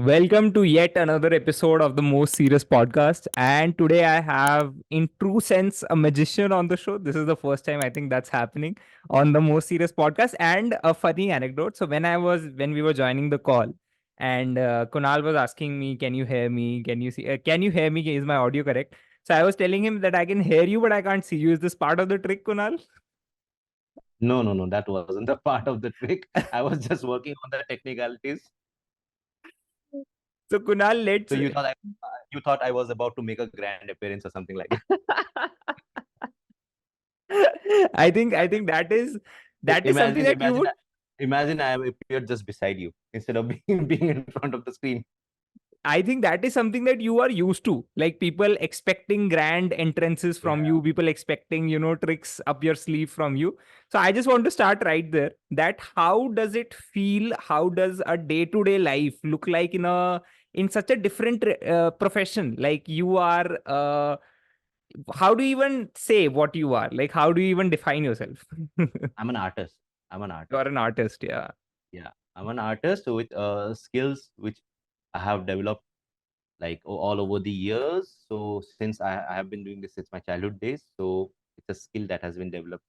Welcome to yet another episode of the Most Serious Podcast. And today I have, in true sense, a magician on the show. This is the first time I think that's happening on the Most Serious Podcast. And a funny anecdote. So when we were joining the call, and Kunal was asking me, "Can you hear me? Can you see? Can you hear me? Is my audio correct?" So I was telling him that I can hear you, but I can't see you. Is this part of the trick, Kunal? No, no, no, that wasn't the part of the trick. I was just working on the technicalities. So Kunal, let's. So you thought I was about to make a grand appearance or something like that. I think that is something Imagine, that you imagine, would. imagine I appeared just beside you instead of being in front of the screen. I think that is something that you are used to. Like people expecting grand entrances from Yeah. you, people expecting, tricks up your sleeve from you. So I just want to start right there. That how does it feel? How does a day-to-day life look like in such a different profession? Like you are how do you even say what you are? Like how do you even define yourself? I'm an artist. I'm an You are artist. an artist, yeah. Yeah. I'm an artist with skills which I have developed like all over the years. So since I have been doing this since my childhood days, so it's a skill that has been developed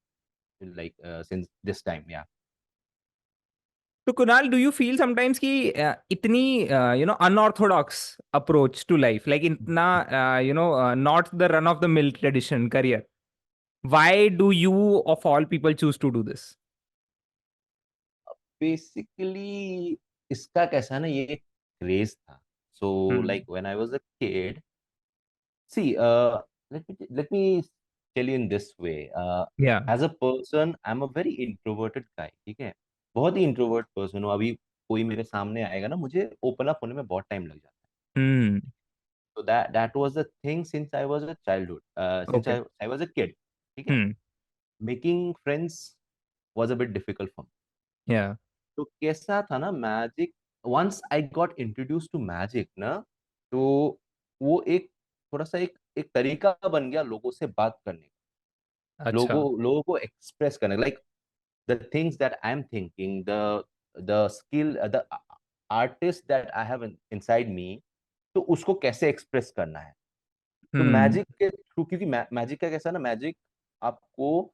like since this time. Yeah. तो Kunal, do you feel sometimes कि इतनी unorthodox approach to life, like इतना not the run of the mill tradition career, why do you of all people choose to do this? Basically इसका कैसा है ना, ये craze था. So like when I was a kid, see let me tell you in this way. Yeah. As a person I am a very introverted guy. ठीक है, बहुत ही introvert person हूँ. अभी कोई मेरे सामने आएगा ना, मुझे ओपन अप होने में बहुत टाइम लग जाता है. हम्म. तो that was the thing since I was a childhood, since okay. I was a kid. ठीक है, hmm. Making friends was a bit difficult for. Yeah. तो कैसा था ना, magic, once I got introduce to magic ना, तो वो एक थोड़ा सा एक तरीका बन गया लोगों से बात करने का, अच्छा. लोगों को एक्सप्रेस करने, like the things that I am thinking, the skill, the artist that I have inside me, तो उसको कैसे एक्सप्रेस करना है. तो हम्म. मैजिक के थ्रू, क्योंकि मैजिक का कैसा ना, मैजिक आपको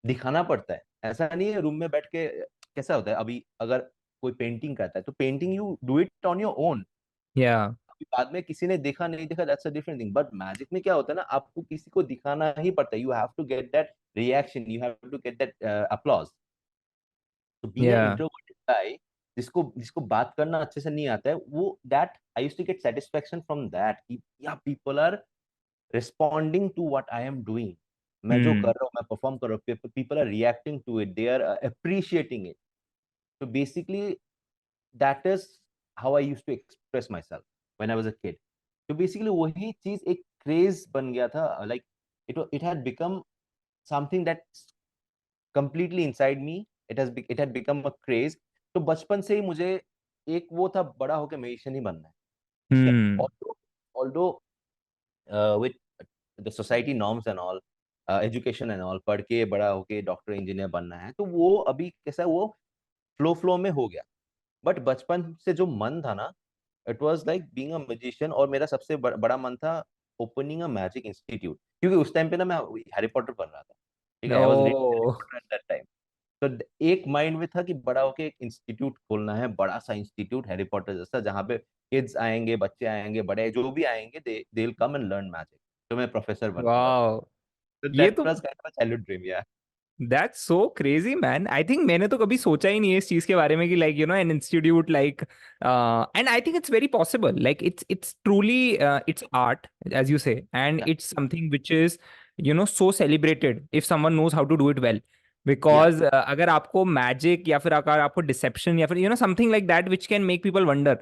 दिखाना पड़ता है. ऐसा नहीं है रूम में बैठ के. कैसा होता है, अभी अगर कोई पेंटिंग करता है तो painting you do it on your own. या. अभी बाद में किसी ने देखा नहीं देखा, that's a different thing. But magic में क्या होता है ना, आपको किसी को दिखाना ही पड़ता है. You have to get that reaction, you have to get that applause. तो being an yeah. Introverted guy, जिसको जिसको बात करना अच्छे से नहीं आता है, वो that I used to get satisfaction from that कि yeah people are responding to what I am doing. मैं जो कर हम्म. रहा हूँ, मैं परफॉर्म कर रहा हूँ, people are reacting to it, they are appreciating it. So basically, that is how I used to express myself when I was a kid. So basically, वही चीज एक craze बन गया था. Like it had become something that's completely inside me. It had become a craze. तो बचपन से ही मुझे एक वो था, बड़ा होके म्यूजिशियन ही बनना है. ठीक है. हम्म. Although with the society norms and all, education and all, पढ़ के बड़ा होके डॉक्टर इंजीनियर बनना है, तो वो अभी कैसा है, वो फ्लो में हो गया. बट बचपन से जो मन था ना, it was like being a magician. और मेरा सबसे बड़ा मन था ओपनिंग अ मैजिक इंस्टीट्यूट, क्योंकि उस टाइम पे ना मैं हैरी पॉटर पढ़ रहा था. ठीक है, I was reading Harry oh. Potter at that time. तो एक माइंड में था कि बड़ा होके एक इंस्टीट्यूट खोलना है, बड़ा सा इंस्टीट्यूट हैरी पॉटर जैसा, जहाँ पे किड्स आएंगे, बच्चे आएंगे, बड़े जो भी आएंगे, they will come and learn magic. तो मैं प्रोफेसर बनूंगा. वाओ. तो ये दैट तो was kind of a childhood dream. Yeah. That's so crazy man. I think मैंने तो कभी सोचा ही नहीं है इस चीज के बारे में कि like an institute like, and I think it's very possible. Like it's truly it's art as you say, and yeah. It's something which is so celebrated if someone knows how to do it well. Yeah. Because अगर आपको magic या फिर अगर आपको dissipation या फिर something like that which can make people wonder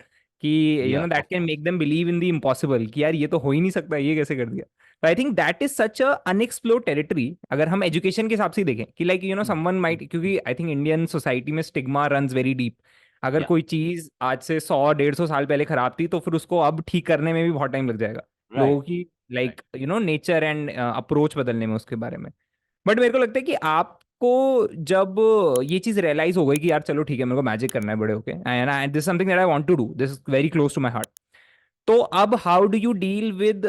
कि या. That of can course. Make them believe in the impossible कि यार ये तो हो ही नहीं सकता, ये कैसे कर दिया. तो I think that is such a unexplored territory. अगर हम एजुकेशन के हिसाब से ही देखें कि लाइक समवन माइट, क्योंकि आई थिंक इंडियन सोसाइटी में स्टिग्मा रन्स वेरी डीप. अगर या. कोई चीज आज से 100 150 साल पहले खराब थी तो फिर उसको अब ठीक करने में भी बहुत टाइम लग जाएगा. लोगों राइट. की right. Like nature and approach बदलने में उसके बारे में. बट मेरे को लगता है कि आपको आपको जब ये चीज रियलाइज हो गई कि यार चलो ठीक है मेरे को मैजिक करना है बड़े होके and this something that I want to do, this is very close to my heart, तो अब how do you deal with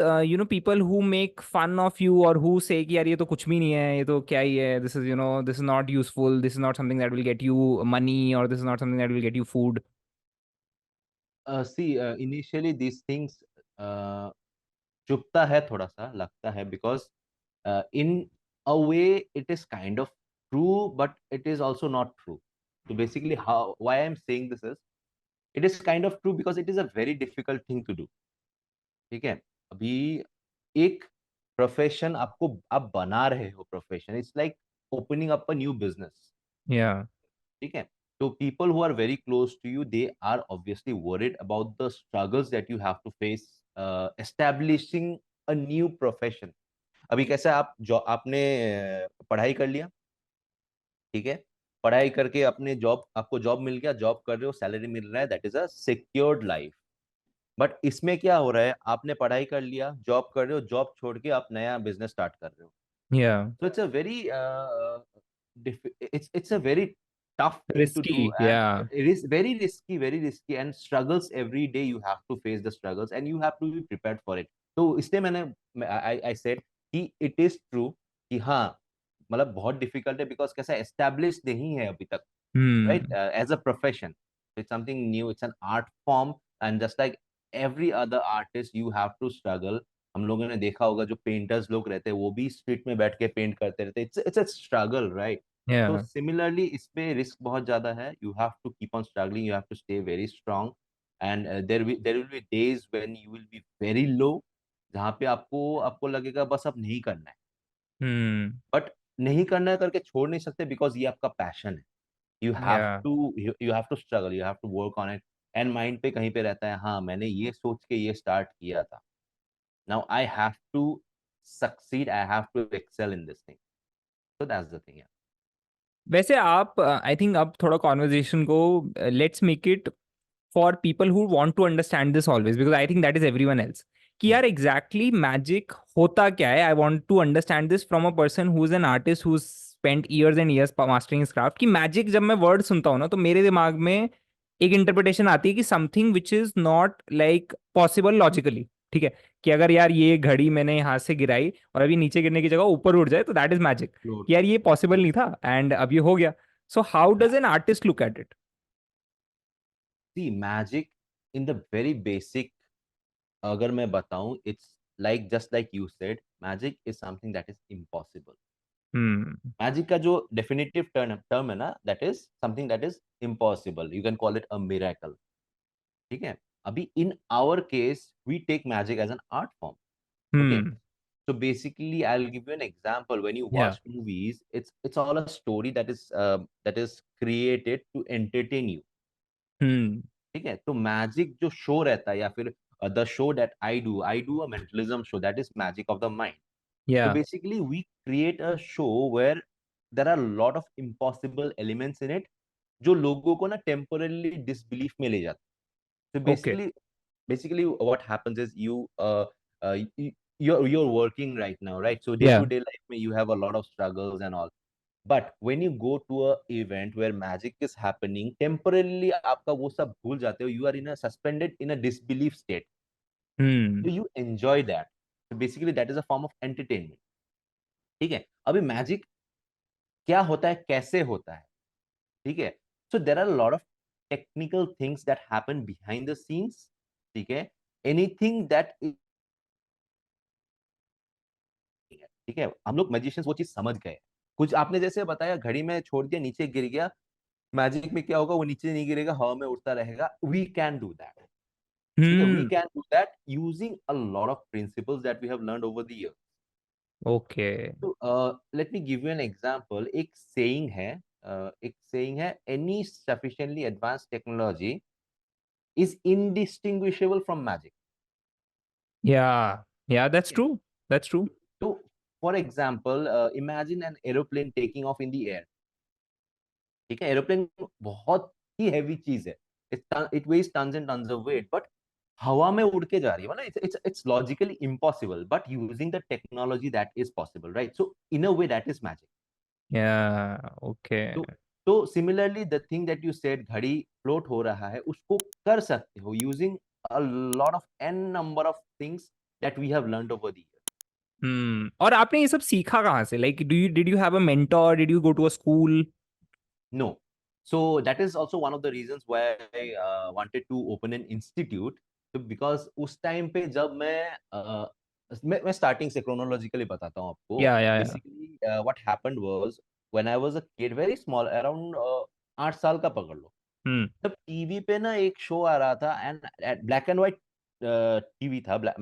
people who make fun of you और हु से कि यार ये तो कुछ भी नहीं है, ये तो क्या ही है, this is this is not useful, this is not something that will get you money और this is not something that will get you food. See, initially these things चुभता है, थोड़ा सा लगता है, because in a way it is kind of true, but it is also not true. So basically, how why I'm saying this is, it is kind of true because it is a very difficult thing to do. ठीक है, अभी एक profession आपको आप बना रहे हो, profession it's like opening up a new business. Yeah. ठीक है, तो people who are very close to you, they are obviously worried about the struggles that you have to face establishing a new profession. अभी कैसा, आप जो आपने पढ़ाई कर लिया, ठीक है, पढ़ाई करके अपने जॉब, आपको जॉब मिल गया, जॉब कर रहे हो, सैलरी मिल रहा है, that is a secured life. But इसमें क्या हो रहा है, आपने पढ़ाई कर लिया, जॉब कर रहे हो, जॉब छोड़ के आप नया बिजनेस स्टार्ट कर रहे हो. Yeah. So it's a very it's a very tough thing to do, Risky. and Yeah. it is very risky, and struggles every day. You have to face the struggles, and you have to be prepared for it. तो इसलिए I said कि it is true कि हाँ, मतलब बहुत difficult है, because कैसा established नहीं है अभी तक, right? Hmm. As a profession, it's something new, it's an art form, and just like every other artist, you have to struggle. हम लोगों ने देखा होगा, जो पेंटर्स लोग रहते हैं वो भी स्ट्रीट में बैठ के पेंट करते रहते हैं. It's a struggle, right? तो Yeah. सिमिलरली इसमें रिस्क बहुत ज्यादा है. You have to keep on struggling, you have to stay very strong, and there will be days when you will be very low, जहाँ पे आपको आपको लगेगा बस अब नहीं करना है. Hmm. बट नहीं करना है करके छोड़ नहीं सकते, बिकॉज ये आपका पैशन है. You have Yeah. To you have to struggle, you have to work on it. And mind पे कहीं पे रहता है, हाँ मैंने ये सोच के ये स्टार्ट किया था, now I have to succeed, I have to excel in this thing. So that's the thing. Yeah. वैसे आप आई थिंक अब थोड़ा कॉन्वर्जेशन को let's make it for people who want to understand this always, because I think that is everyone else, कि Hmm. यार exactly magic होता क्या है. I want to understand this from a person who is an artist who spent years and years mastering his craft. कि magic जब मैं word सुनता हूँ ना तो मेरे दिमाग में एक इंटरप्रिटेशन आती है कि something which is not like possible logically. ठीक है, कि अगर यार ये घड़ी मैंने यहाँ से गिराई और अभी नीचे गिरने की जगह ऊपर उड़ जाए तो दैट इज मैजिक. Float. कि यार ये पॉसिबल नहीं था एंड अब ये हो गया. So how Yeah. Does an artist look at it? See, magic in the very basic, अगर मैं बताऊं, it's like just like you said, magic is something that is impossible. Hmm. Magic का जो definitive term है ना, that is something that is impossible. You can call it a miracle. ठीक है. अभी in our case, we take magic as an art form. Okay. Hmm. So basically, I'll give you an example. When you Yeah. watch movies, it's all a story that is created to entertain you. Hmm. ठीक है, तो magic जो show रहता है, या फिर the show that I do a mentalism show, that is magic of the mind. तो Yeah. Basically we create a show where there are lot of impossible elements in it, जो लोगों को ना टेम्पोरली डिसबिलीफ में ले जाते हैं. तो Okay. basically what happens is you're working right now, right? So day Yeah. to day life में you have a lot of struggles and all. But when you go to a event where magic is happening, temporarily आपका वो सब भूल जाते हो. You are in a suspended in a disbelief state. Hmm. So you enjoy that. So basically that is a form of entertainment. ठीक है, अभी magic क्या होता है, कैसे होता है, ठीक है? So there are a lot of technical things that happen behind the scenes. ठीक है, anything that ठीक है, हम लोग मैजिशियंस वो चीज समझ गए. कुछ आपने जैसे बताया, घड़ी में छोड़ दिया, नीचे गिर गया, मैजिक में क्या होगा, वो नीचे नहीं गिरेगा, हवा में उड़ता रहेगा. We can do that. ठीक है, we Hmm. Can do that using a lot of principles that we have learned over the year. Okay. तो let me give you an example. एक सेइंग है, any sufficiently advance technology is indistinguishable from magic. Yeah. Yeah, that's true. That's true. तो for example, imagine an aeroplane taking off in the air. ठीक है, aeroplane बहुत ही heavy चीज है. It weighs tons and tons of weight, but हवा में उड़ के जा रही है. मतलब it's logically impossible, but using the technology that is possible, right? So in a way that is magic. Yeah. Okay. तो similarly the thing that you said, घड़ी फ्लोट हो रहा है, उसको कर सकते हो using a lot of an number of things that we have learned over the year. और आपने ये सब सीखा कहाँ से? Like did you have a mentor? Did you go to a school? No. So that is also one of the reasons why I wanted to open an institute. So because उस time पे जब मैं starting से chronologically बताता हूँ आपको. या या या basically what happened was when I was a kid, very small, around 8 साल का पकड़ लो, हम्म. तब टीवी पे ना एक शो आ रहा था, and black and white TV था. ब्लैक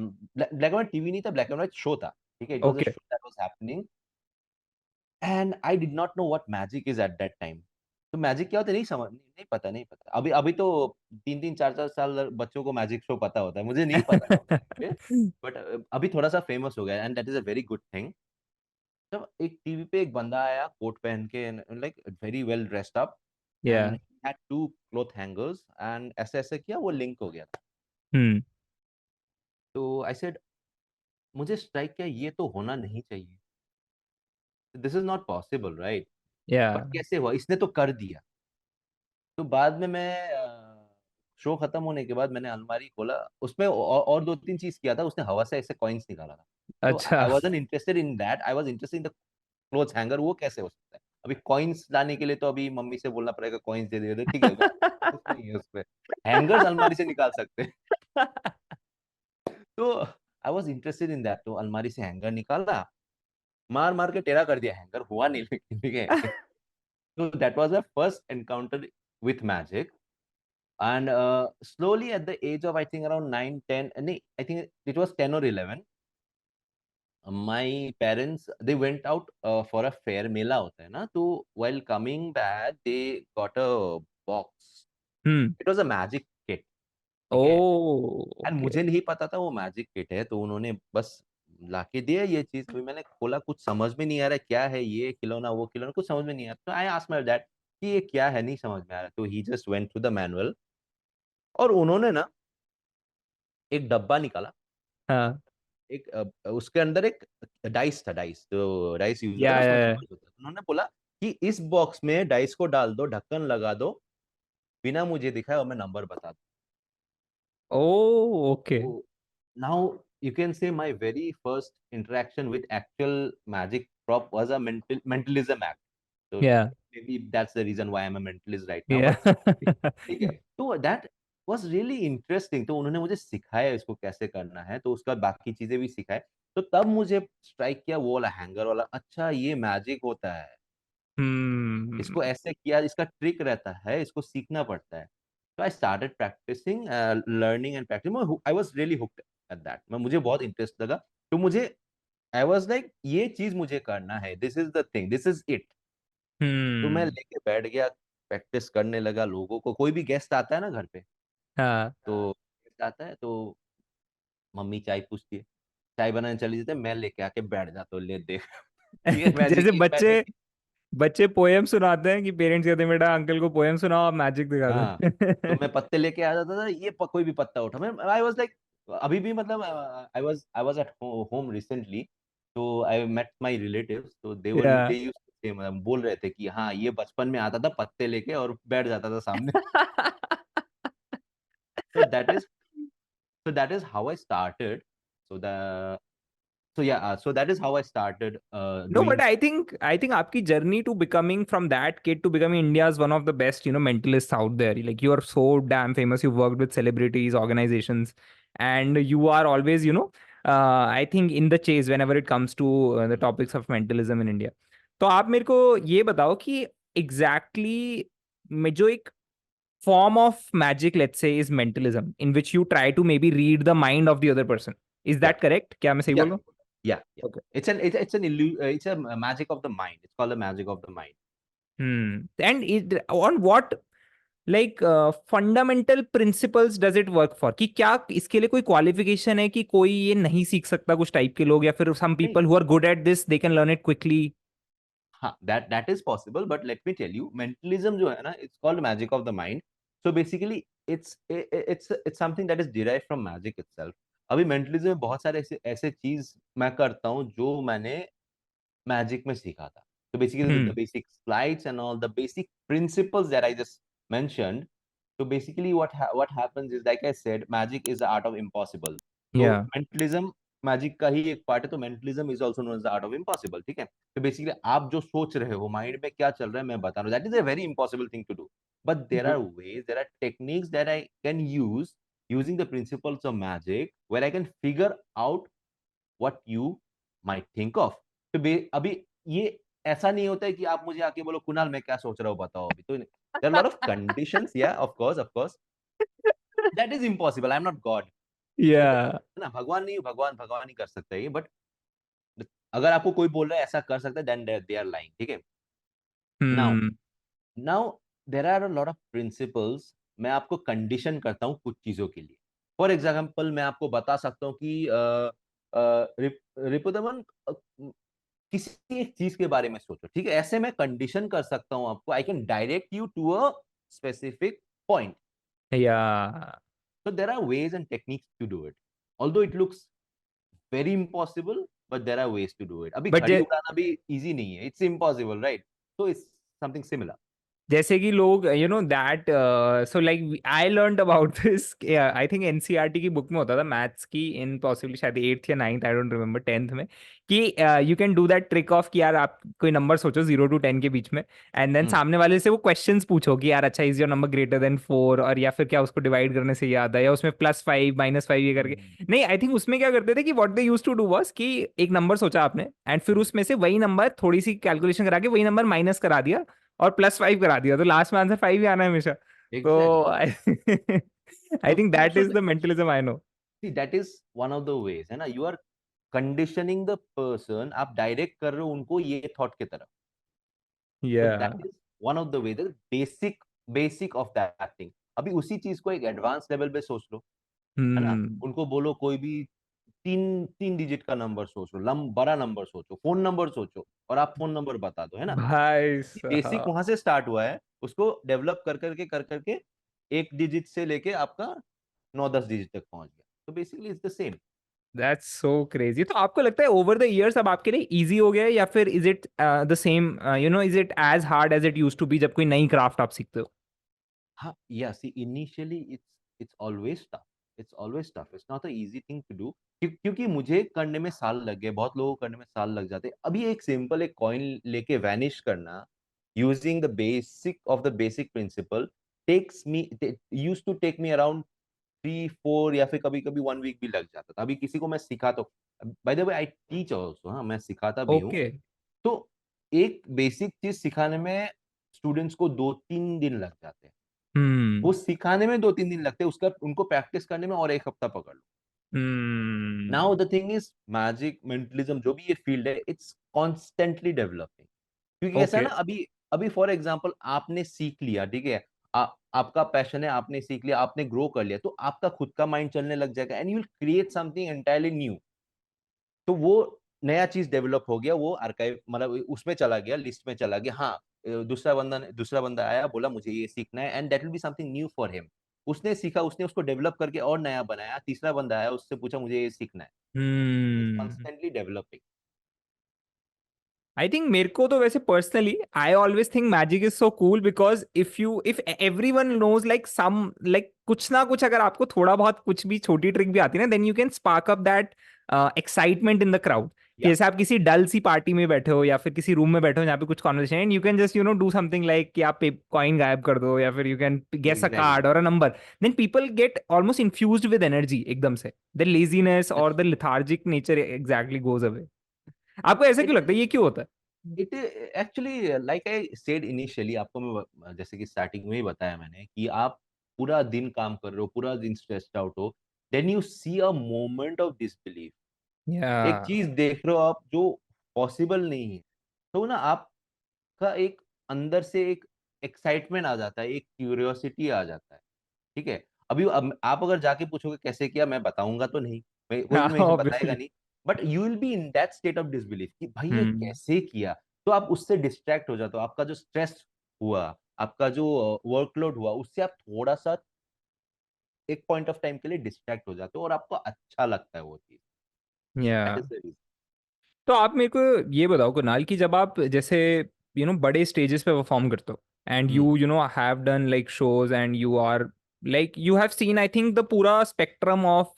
एंड व्हाइट टीवी नहीं था, ब्लैक एंड व्हाइट शो था. ठीक है, it was a okay. Show that was happening, and I did not know what magic is eight that time. तो magic क्या होता है, नहीं पता, नहीं पता. अभी अभी तो 3-3 4-4 साल बच्चों को मैजिक शो पता होता है, मुझे नहीं पता था उस टाइम पे. बट अभी थोड़ा सा फेमस हो गया, and that is a very good thing. तब एक टीवी पे एक बंदा आया कोट पहन के, like very well dressed up, yeah. And had to cloth hangers, and ऐसे ऐसे किया, वो लिंक हो गया था. हम्म. तो आई सेड, मुझे स्ट्राइक किया, ये तो होना नहीं चाहिए, this is not possible, right? या. बट कैसे हुआ, इसने तो कर दिया. तो बाद में शो खत्म होने के बाद मैंने अलमारी खोला, उसमें और 2-3 चीज किया था. उसने हवा से ऐसे कॉइन्स निकाला था. तो अच्छा. I wasn't interested in that, I was interested in the cloth hanger. वो कैसे हो सकता है? अभी कॉइन्स लाने के लिए तो अभी मम्मी से बोलना पड़ेगा, कॉइन्स दे दे. ठीक है, कुछ नहीं है उसमें. हैंगर्स अलमारी से निकाल सकते हैं. तो I was interested in that, तो अलमारी से हैंगर निकाला, मार मार के टेढ़ा कर दिया. हैंगर हुआ नहीं, लेकिन ठीक है. तो that was my first encounter with magic. And slowly at the age of, I think, around 9, 10, no, I think it was 10 or 11, my parents, they went out for a fair. मेला होता है ना, तो while coming back they got a box. Hmm. It was a magic kit. ठीक है. Oh. And okay. मुझे नहीं पता था वो मैजिक किट है, तो उन्होंने बस लाके दिया ये चीज. अभी मैंने खोला, कुछ समझ में नहीं आ रहा है क्या है ये, खिलौना वो खिलौना, कुछ समझ में नहीं आ रहा. तो आई आस्क्ड माय डैड कि ये क्या है, नहीं समझ में आ रहा. तो he just went through the manual, और उन्होंने ना एक डब्बा निकाला. हाँ. एक उसके अंदर एक डाइस था. डाइस, जो डाइस यूज होता है या ना, या उसमें या. नंबर होता है. उन्होंने बोला कि इस बॉक्स में डाइस को डाल दो, ढक्कन लगा दो, बिना मुझे दिखाए, और मैं नंबर बता ओ. ओके. दूं. now you can say my very first interaction with actual magic prop was a mentalism act. So या. maybe that's the reason why I'm a mentalist right now. या. But ठीक है, तो that was really interesting. तो उन्होंने मुझे सिखाया इसको कैसे करना है, तो उसका बाकी चीजें भी सिखाए. तो तब मुझे स्ट्राइक किया वो वाला हैंगर वाला, अच्छा ये मैजिक होता है, हम्म. इसको ऐसे किया, इसका ट्रिक रहता है, इसको सीखना पड़ता है. तो I started practising, learning and practising. I was really hooked at that. मैं मुझे बहुत इंटरेस्ट लगा. तो मुझे, आई वाज लाइक, ये चीज मुझे करना है, this is the thing, this is it. तो मैं हम्म. लेके बैठ गया, प्रैक्टिस करने लगा. लोगों को, कोई भी गेस्ट आता है ना घर पे, हाँ. तो गेस्ट आता है तो मम्मी चाय पूछती है, चाय बनाने चली जाते हैं, मैं लेके आके बैठ जाता हूँ, ले देख. ये मैजिक जैसे की बच्चे मैजिक. बच्चे पोएम सुनाते हैं कि पेरेंट्स कहते हैं बेटा अंकल को पोएम सुनाओ, आप मैजिक दिखा हाँ, तो दो. मैं पत्ते लेके आ जाता था. ये कोई भी पत्ता उठा, मैं, आई वाज लाइक, अभी भी मतलब, I was at home recently. तो आई मेट माय रिलेटिव्स, तो या. दे यूज्ड टू से, मतलब बोल रहे थे कि हाँ, ये बचपन में आता था पत्ते लेके और बैठ जाता था सामने. तो that is how I started. So the so that is how I started No, but doing. I think आपकी journey to becoming from that kid to becoming India's one of the best, mentalists out there. Like you are so damn famous. You've worked with celebrities, organizations, and you are always, I think in the chase whenever it comes to the topics of mentalism in India. तो आप मेरे को ये बताओ कि exactly में जो एक form of magic, let's say, is mentalism, in which you try to maybe read the mind of the other person. Is Yeah, that correct? क्या मैं सही बोल yeah, रहा हूँ? yeah. Okay. It's a magic of the mind. It's called the magic of the mind. And on what fundamental principles does it work for? कि क्या इसके लिए कोई क्वालिफिकेशन है कि कोई ये नहीं सीख सकता कुछ टाइप के लोग, या फिर some नहीं, people who are good at this they can learn it quickly? हाँ, that is possible, but let me tell you, mentalism जो है ना, it's called magic of the mind. So basically it's something that is derived from magic itself. अभी mentalism में बहुत सारे ऐसे ऐसे चीज मैं करता हूँ जो मैंने मैजिक में सीखा था. So basically, the Hmm. basic slides and all the basic principles that I just mentioned. So basically, what happens is, like I said, magic is the art of impossible. तो Yeah. मेंटलिज्म मैजिक का ही एक part है, तो mentalism is also known as the art of impossible, ठीक है। तो basically आप जो सोच रहे हो, माइंड में क्या चल रहा है, मैं बता रहा हूँ, that is a very impossible thing to do, but there are ways, there are techniques that I can use using the principles of magic where I can figure out what you might think of. तो अभी ये ऐसा नहीं होता है कि आप मुझे आके बोलो कुणाल मैं क्या सोच रहा हूँ बताओ अभी, तो there are a lot of conditions, yeah, of course that is impossible, I'm not god, तो Yeah. है ना, भगवान नहीं, भगवान भगवान ही कर सकता है ये, बट अगर आपको कोई बोल रहा है ऐसा कर सकता है, देन दे आर लाइंग, ठीक है। Now Hmm. Now there are a lot of principles, मैं आपको कंडीशन करता हूँ कुछ चीजों के लिए। फॉर एग्जाम्पल मैं आपको बता सकता हूँ कि रिपुदमन किसी एक चीज के बारे में सोचो, ठीक है, ऐसे मैं कंडीशन कर सकता हूँ आपको, I can direct you to a specific point. Yeah. So there are ways and techniques to do it. Although it looks very impossible, but there are ways to do it. अभी But घड़ी जे उड़ाना भी easy नहीं है. It's impossible, right? So it's something similar. जैसे कि लोग that so like I learned about this I think NCERT की बुक में होता था मैथ्स की इन पॉसिबली शायद एट्थ या ninth I don't remember tenth में कि you can do that trick of कि यार आप कोई नंबर सोचो 0 to 10 के बीच में एंड देन Hmm. सामने वाले से वो क्वेश्चंस पूछो कि यार अच्छा is your number greater than 4 और या फिर क्या उसको डिवाइड करने से याद है या उसमें +5 -5 ये करके Hmm. नहीं आई थिंक उसमें क्या करते थे कि what they use to do was कि एक नंबर सोचा आपने एंड फिर Hmm. उसमें से वही नंबर थोड़ी सी कैलकुलेशन करा के वही नंबर माइनस करा दिया और +5 करा दिया तो लास्ट में आंसर 5 ही आना है हमेशा तो Exactly. I I think that So is the mentalism I know see, that is one of the ways, है ना? You are conditioning the person. आप डायरेक्ट कर रहे हो उनको ये थॉट की तरफ. तो या that is one of the way, the basic of that thing. अभी उसी चीज को एक एडवांस लेवल पे सोच लो, है ना? हम्म उनको बोलो कोई भी तीन तीन डिजिट का नंबर सोच लो, बड़ा नंबर सोचो, फोन नंबर सोचो, और आप फोन नंबर बता दो, है ना? भाई बेसिक साहब वहां से स्टार्ट हुआ है, उसको डेवलप कर करके एक डिजिट से लेके आपका 9-10 डिजिट तक पहुंच गया, तो basically it's the same. That's so crazy तो आपको लगता है ओवर द इयर्स अब आपके लिए इजी हो गया है या फिर is it the same is it as hard as it used to be जब कोई नई क्राफ्ट आप सीखते हो हाँ, yeah see initially it's always tough, it's always tough, it's not a easy thing to do, क्योंकि मुझे करने में साल लग गए, बहुत लोगों को करने में साल लग जाते हैं. अभी एक सिंपल एक कॉइन लेके वैनिश करना using the basic of the basic principle takes me use to take me around 3-4 या फिर कभी कभी 1 वीक भी लग जाता था. अभी किसी को मैं सिखा तो, by the way I teach also, हाँ मैं सिखाता भी हूँ. ओके तो एक बेसिक चीज सिखाने में स्टूडेंट्स को 2-3 दिन लग जाते हैं. हम्म वो सिखाने में 2-3 दिन लगते हैं, उसका उनको प्रैक्टिस करने में और एक हफ्ता पकड़ लो. Now hmm the thing is magic mentalism जो भी ये फील्ड है, इट्स कॉन्स्टेंटली डेवलपिंग. क्योंकि ऐसा है ओके ना, अभी अभी फॉर एग्जाम्पल आपने सीख लिया, ठीक है, आपका पैशन है, आपने सीख लिया, आपने ग्रो कर लिया, तो आपका खुद का माइंड चलने लग जाएगा and you will create something entirely new. तो वो नया चीज डेवलप हो गया, वो आर्काइव मतलब उसमें चला गया, लिस्ट में चला गया. हाँ, दूसरा बंदा आया, बोला मुझे ये सीखना है, and that will be something new for him. उसने सीखा, उसने उसको डेवलप करके और नया बनाया. तीसरा बंदा आया, उससे पूछा मुझे ये सीखना है. It's hmm constantly developing. I think मेरे को तो वैसे personally I always think magic is so cool because if everyone knows like some like कुछ ना कुछ अगर आपको थोड़ा बहुत कुछ भी छोटी ट्रिक भी आती है ना then you can spark up that excitement in the crowd कि या जैसे आप किसी डल सी पार्टी में बैठे हो या फिर किसी रूम में बैठे हो जहाँ पे कुछ conversation and you can just do something like कि आप कॉइन गायब कर दो या फिर you can guess a exactly. Card और a number then people get almost infused with energy एकदम से द लेजीनेस और the lethargic nature exactly goes away आपको ऐसा क्यों लगता है ये क्यों होता है it actually like I said initially, आपको मैं जैसे कि स्टार्टिंग में ही बताया मैंने कि आप पूरा दिन काम कर रहे हो, पूरा दिन स्ट्रेस्ड आउट हो, then you see a moment of disbelief. एक या चीज देख रहे हो आप जो पॉसिबल नहीं है, तो ना आपका एक अंदर से एक एक्साइटमेंट आ जाता है, एक क्यूरियोसिटी आ जाता है, ठीक है. अभी आप अगर जाके पूछोगे कैसे किया, मैं बताऊंगा तो नहीं, कोई भी हाँ मुझे बताएगा ऑब्वियसली नहीं. But you will be in that state of disbelief कि भाई ये हम्म कैसे किया. तो आप उससे डिस्ट्रैक्ट हो जाते हो, आपका जो स्ट्रेस हुआ, आपका जो वर्कलोड हुआ, उससे आप थोड़ा सा एक पॉइंट ऑफ टाइम के लिए डिस्ट्रैक्ट हो जाते हो और आपको अच्छा लगता है वो चीज. या दैट इज द रीजन. तो आप मेरे को ये बताओ कुणाल कि जब आप जैसे बड़े स्टेजेस पे परफॉर्म करते हो and hmm, you know have done like shows and you are like you have seen I think the पूरा स्पेक्ट्रम ऑफ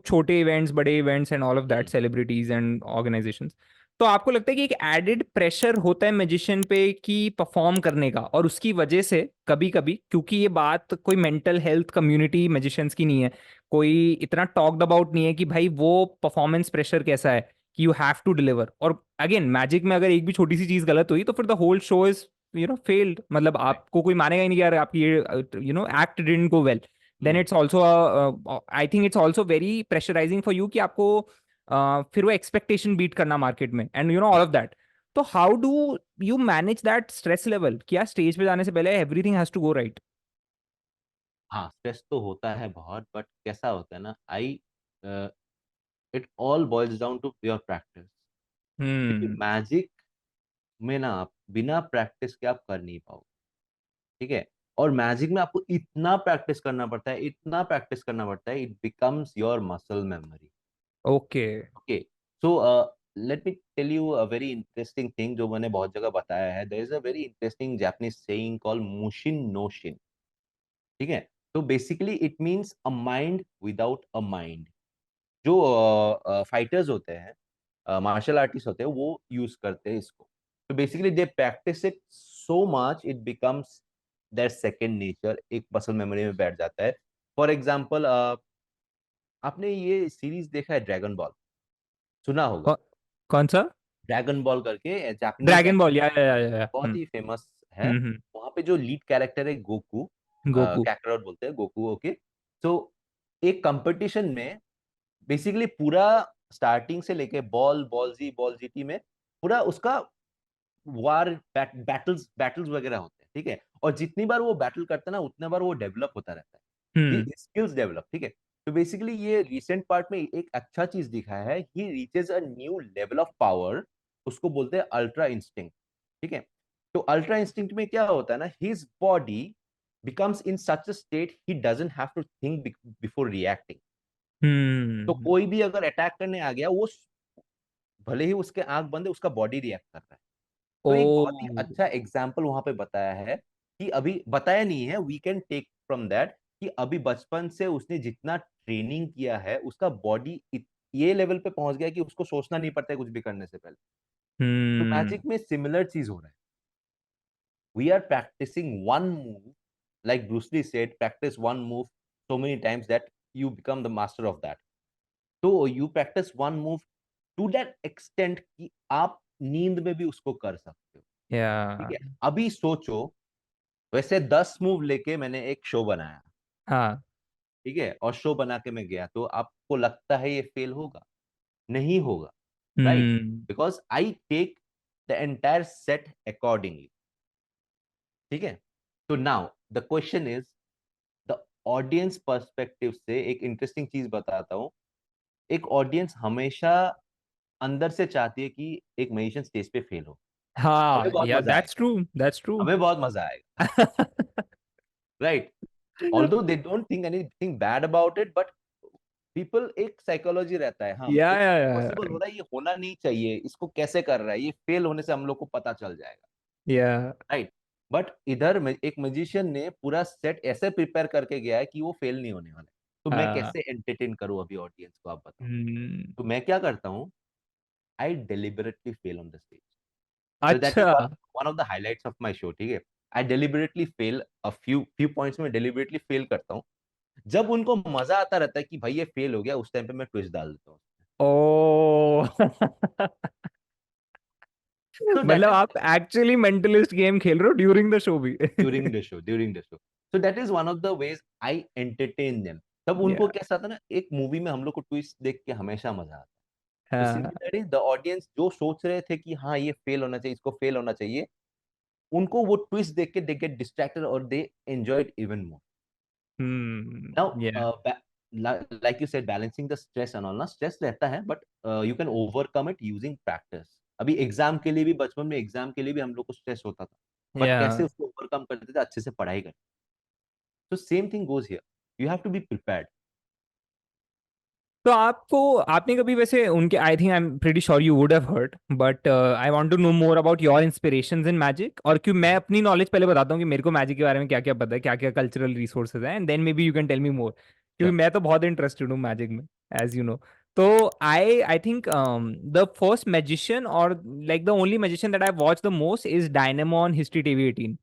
छोटे इवेंट्स बड़े events and all of that hmm, celebrities and organisations. तो आपको लगता है कि एक एडेड प्रेशर होता है मैजिशियन पे कि परफॉर्म करने का, और उसकी वजह से कभी कभी, क्योंकि ये बात कोई मेंटल हेल्थ कम्युनिटी मैजिशियंस की नहीं है, कोई इतना टॉक्ड अबाउट नहीं है कि भाई वो परफॉर्मेंस प्रेशर कैसा है कि यू हैव टू डिलीवर, और अगेन मैजिक में अगर एक भी छोटी सी चीज गलत हुई तो फिर the whole show is failed, मतलब right, आपको कोई मानेगा ही नहीं कि यार आपकी ये act didn't go well. Then hmm, it's also I think it's also very pressurising for you कि आपको फिर वो एक्सपेक्टेशन बीट करना मार्केट में एंड ऑल ऑफ दैट। तो how do you manage that stress level, क्या स्टेज पे जाने से पहले everything has to go right? हाँ स्ट्रेस तो होता है बहुत, बट कैसा होता है ना, I it all boils down to your practice. क्योंकि हम्म। मैजिक में ना आप बिना प्रैक्टिस के आप कर नहीं पाओगे, ठीक है। और मैजिक में आपको इतना प्रैक्टिस करना पड़ता है, इतना प्रैक्टिस करना पड़ता है, it becomes your muscle memory. Okay. Okay, so let me tell you a very interesting thing जो मैंने बहुत जगह बताया है। There is a very interesting Japanese saying called mushin no shin, ठीक है। तो basically it means a mind without a mind. जो फाइटर्स होते हैं, मार्शल आर्टिस्ट होते हैं, वो यूज करते हैं इसको। तो basically they practise it so much it becomes their second nature, एक मसल मेमोरी में बैठ जाता है। फॉर एग्जांपल, आपने ये सीरीज देखा है ड्रैगन बॉल? सुना होगा। कौन सा? ड्रैगन बॉल करके जापानीज ड्रैगन बॉल, एनिमे, या बहुत ही फेमस है। हम्म। वहां पे जो लीड कैरेक्टर है गोकू, गोकू। कैकरोट बोलते हैं, गोकू, ओके। तो एक कंपटीशन में बेसिकली पूरा स्टार्टिंग से लेके बॉल जीटी में पूरा उसका वार बैटल्स बैटल्स वगैरह होते हैं, ठीक है। और जितनी बार वो बैटल करता है ना, उतने बार वो डेवलप होता रहता है, हम्म। ही स्किल्स डेवलप, ठीक है। तो बेसिकली ये रिसेंट पार्ट में एक अच्छा चीज दिखाया है, ही reaches a new level of power, उसको बोलते हैं अल्ट्रा इंस्टिंक्ट, ठीक है। तो अल्ट्रा इंस्टिंक्ट में क्या होता है ना, his body becomes in such a state he doesn't have to think before reacting। तो हम्म। कोई भी अगर अटैक करने आ गया, वो भले ही उसके आंख बंद है, उसका बॉडी रिएक्ट कर रहा है। तो एक बहुत ही ओ। अच्छा एग्जाम्पल वहां पे बताया है, कि अभी बताया नहीं है, we can take from that, कि अभी बचपन से उसने जितना ट्रेनिंग किया है, उसका बॉडी ये लेवल पे पहुंच गया कि उसको सोचना नहीं पड़ता है कुछ भी करने से पहले। तो हम्म। मैजिक में सिमिलर चीज हो रहा है। We are practising one move, like Bruce Lee said, practice one move so many times that you become the master of that। तो you practice one move to that extent कि आप नींद में भी उसको कर सकते हो, ठीक या। है। अभी सोचो, वैसे 10 मूव लेके मैंने एक शो बनाया, हाँ। ठीक है, और शो बना के मैं गया, तो आपको लगता है ये फेल होगा? नहीं होगा, right. Hmm. Because I take the entire set accordingly, ठीक है। तो now the question is, the audience perspective से एक इंटरेस्टिंग चीज बताता हूँ। एक ऑडियंस हमेशा अंदर से चाहती है कि एक म्यूजिशियन स्टेज पे फेल हो। हमें हाँ, बहुत या मजा दैट्स आएगा, ट्रू, दैट्स ट्रू। हमें बहुत मजा आएगा, right. Although they don't think anything bad about it, but people, एक साइकोलॉजी रहता है, हाँ या ये या पॉसिबल हो रहा है, ये होना नहीं चाहिए, इसको कैसे कर रहा है, ये फेल होने से हम लोग को पता चल जाएगा, या राइट। बट इधर में एक म्यूजिशियन ने पूरा सेट ऐसे प्रिपेयर करके गया है कि वो फेल नहीं होने वाला है। तो मैं हाँ। कैसे एंटरटेन करूं अभी ऑडियंस को, आप बताओ। हम्म। तो मैं क्या करता हूँ, I deliberately fail on the stage. So that is अच्छा। one of the highlights of my show, ठीक है। I deliberately fail a few points में deliberately fail करता हूँ। जब उनको मजा आता रहता है कि भाई ये फेल हो गया, उस टाइम पे मैं ट्विस्ट डाल देता हूँ। ओ। So that मतलब is आप एक्चुअली मेंटलिस्ट गेम खेल रहे हो ड्यूरिंग द शो भी? during the show। So that is one of the ways I entertain them। तब उनको या। कैसा था ना, एक मूवी में हम लोग को ट्विस्ट देख के हमेशा मजा आता है। तो हाँ। सिमिलरली द ऑडियंस जो सोच रहे थे कि हाँ ये फेल होना चाहिए, इसको फेल होना चाहिए, उनको वो ट्विस्ट देख के दे गेट डिस्ट्रैक्टेड और they enjoy it even more. Hmm. Now yeah. Like you said, balancing the stress and all, ना स्ट्रेस रहता है, but you can overcome it using practice. अभी एग्जाम के लिए भी, बचपन में एग्जाम के लिए भी हम लोग को स्ट्रेस होता था, बट या। कैसे उसको ओवरकम करते थे? अच्छे से पढ़ाई करते। तो same thing goes here, you have to be prepared. तो आपको, आपने कभी वैसे उनके, I think I am pretty sure you would have heard, but I want to know more about your inspirations in magic, और क्यों मैं अपनी नॉलेज पहले बताता हूँ कि मेरे को मैजिक के बारे में क्या क्या पता है, क्या क्या कल्चरल रिसोर्सेज हैं, and then maybe you can tell me more, क्योंकि Sure. मैं तो बहुत इंटरेस्टेड हूँ मैजिक में, एज यू नो। तो I think the first magician और like the only magician that I watch the most is Dynamo on History TV 18।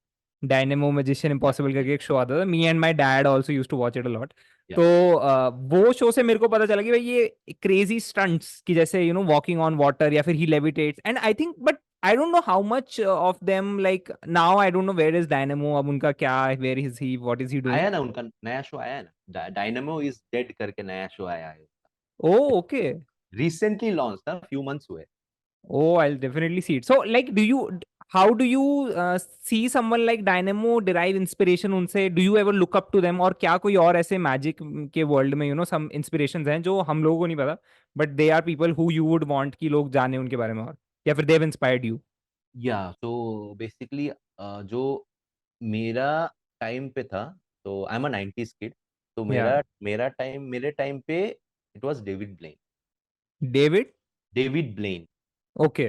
Dynamo magician Yeah. Impossible करके एक शो आता था, me and my dad also use to watch it a lot. Yeah. तो वो show से मेरे को पता चला कि भाई ये क्रेजी स्टंट्स की, जैसे you know walking on water या फिर he levitates, and I think, but I don't know how much of them, like now I don't know where is Dynamo, अब उनका क्या है, where is he, what is he doing. आया ना उनका नया शो आया ना, डायनामो इज डेड करके नया शो आया है। ओ ओके। रिसेंटली लॉन्च था, फ्यू मंथ्स हुए। Oh, I'll definitely see it. So, like, how do you see someone like Dynamo derive inspiration उनसे? Do you ever look up to them? और क्या कोई और ऐसे मैजिक के वर्ल्ड में some inspirations हैं जो हम लोगों को नहीं पता, but they are people who you would want कि लोग जाने उनके बारे में, और या फिर they've inspired you? या तो बेसिकली जो मेरा टाइम पे था, तो I am a 90s kid. तो Yeah. मेरे टाइम पे it was David Blaine. David? David Blaine. Okay.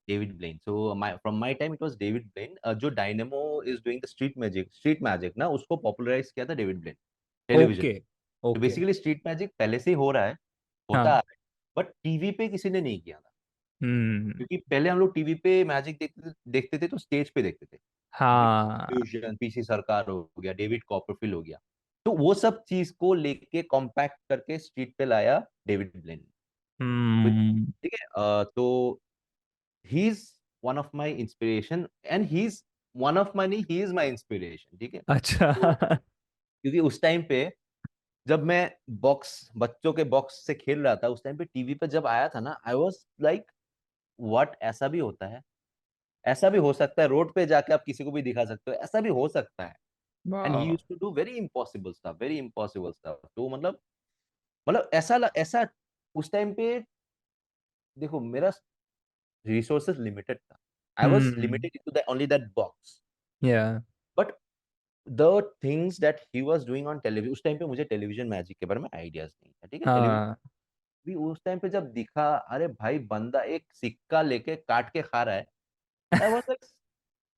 David Blaine, so my from my time it was David Blaine. जो Dynamo is doing the street magic ना, उसको popularise किया था David Blaine television. Okay. तो Okay. Basically street magic पहले से ही हो रहा है, होता हाँ। है, बट टीवी पे किसी ने नहीं किया था। Hmm. क्योंकि पहले हम लोग टीवी पे मैजिक देखते थे तो स्टेज पे देखते थे। हाँ। फ्यूजन, पीसी सरकार हो गया, डेविड कॉपरफील्ड हो गया, तो वो सब चीज को लेके कॉम्पैक्ट करके स्ट्रीट पे लाया डेविड ब्लेन। Hmm. ठीक है। तो he is one of my inspiration, and he is one of my नहीं, ही इज माय इंस्पिरेशन। ठीक है। अच्छा। तो क्योंकि उस टाइम पे जब मैं बच्चों के बॉक्स से खेल रहा था, उस टाइम पे टीवी पे जब आया था ना, आई वाज लाइक व्हाट, ऐसा भी होता है, ऐसा भी हो सकता है, रोड पे जाके आप किसी को भी दिखा सकते हो, ऐसा भी हो सकता है। एंड ही वाह। Used to do very impossible stuff. तो मतलब ऐसा उस टाइम पे, देखो मेरा रिसोर्सेज लिमिटेड था। I was Hmm. Limited to that only that box. Yeah. But the things that he was doing on television, उस टाइम पे मुझे टेलीविजन मैजिक के बारे में आइडियाज नहीं था। ठीक है। टेलीविजन हाँ। भी उस टाइम पे जब दिखा, अरे भाई बंदा एक सिक्का लेके काट के खा रहा है, आई वाज लाइक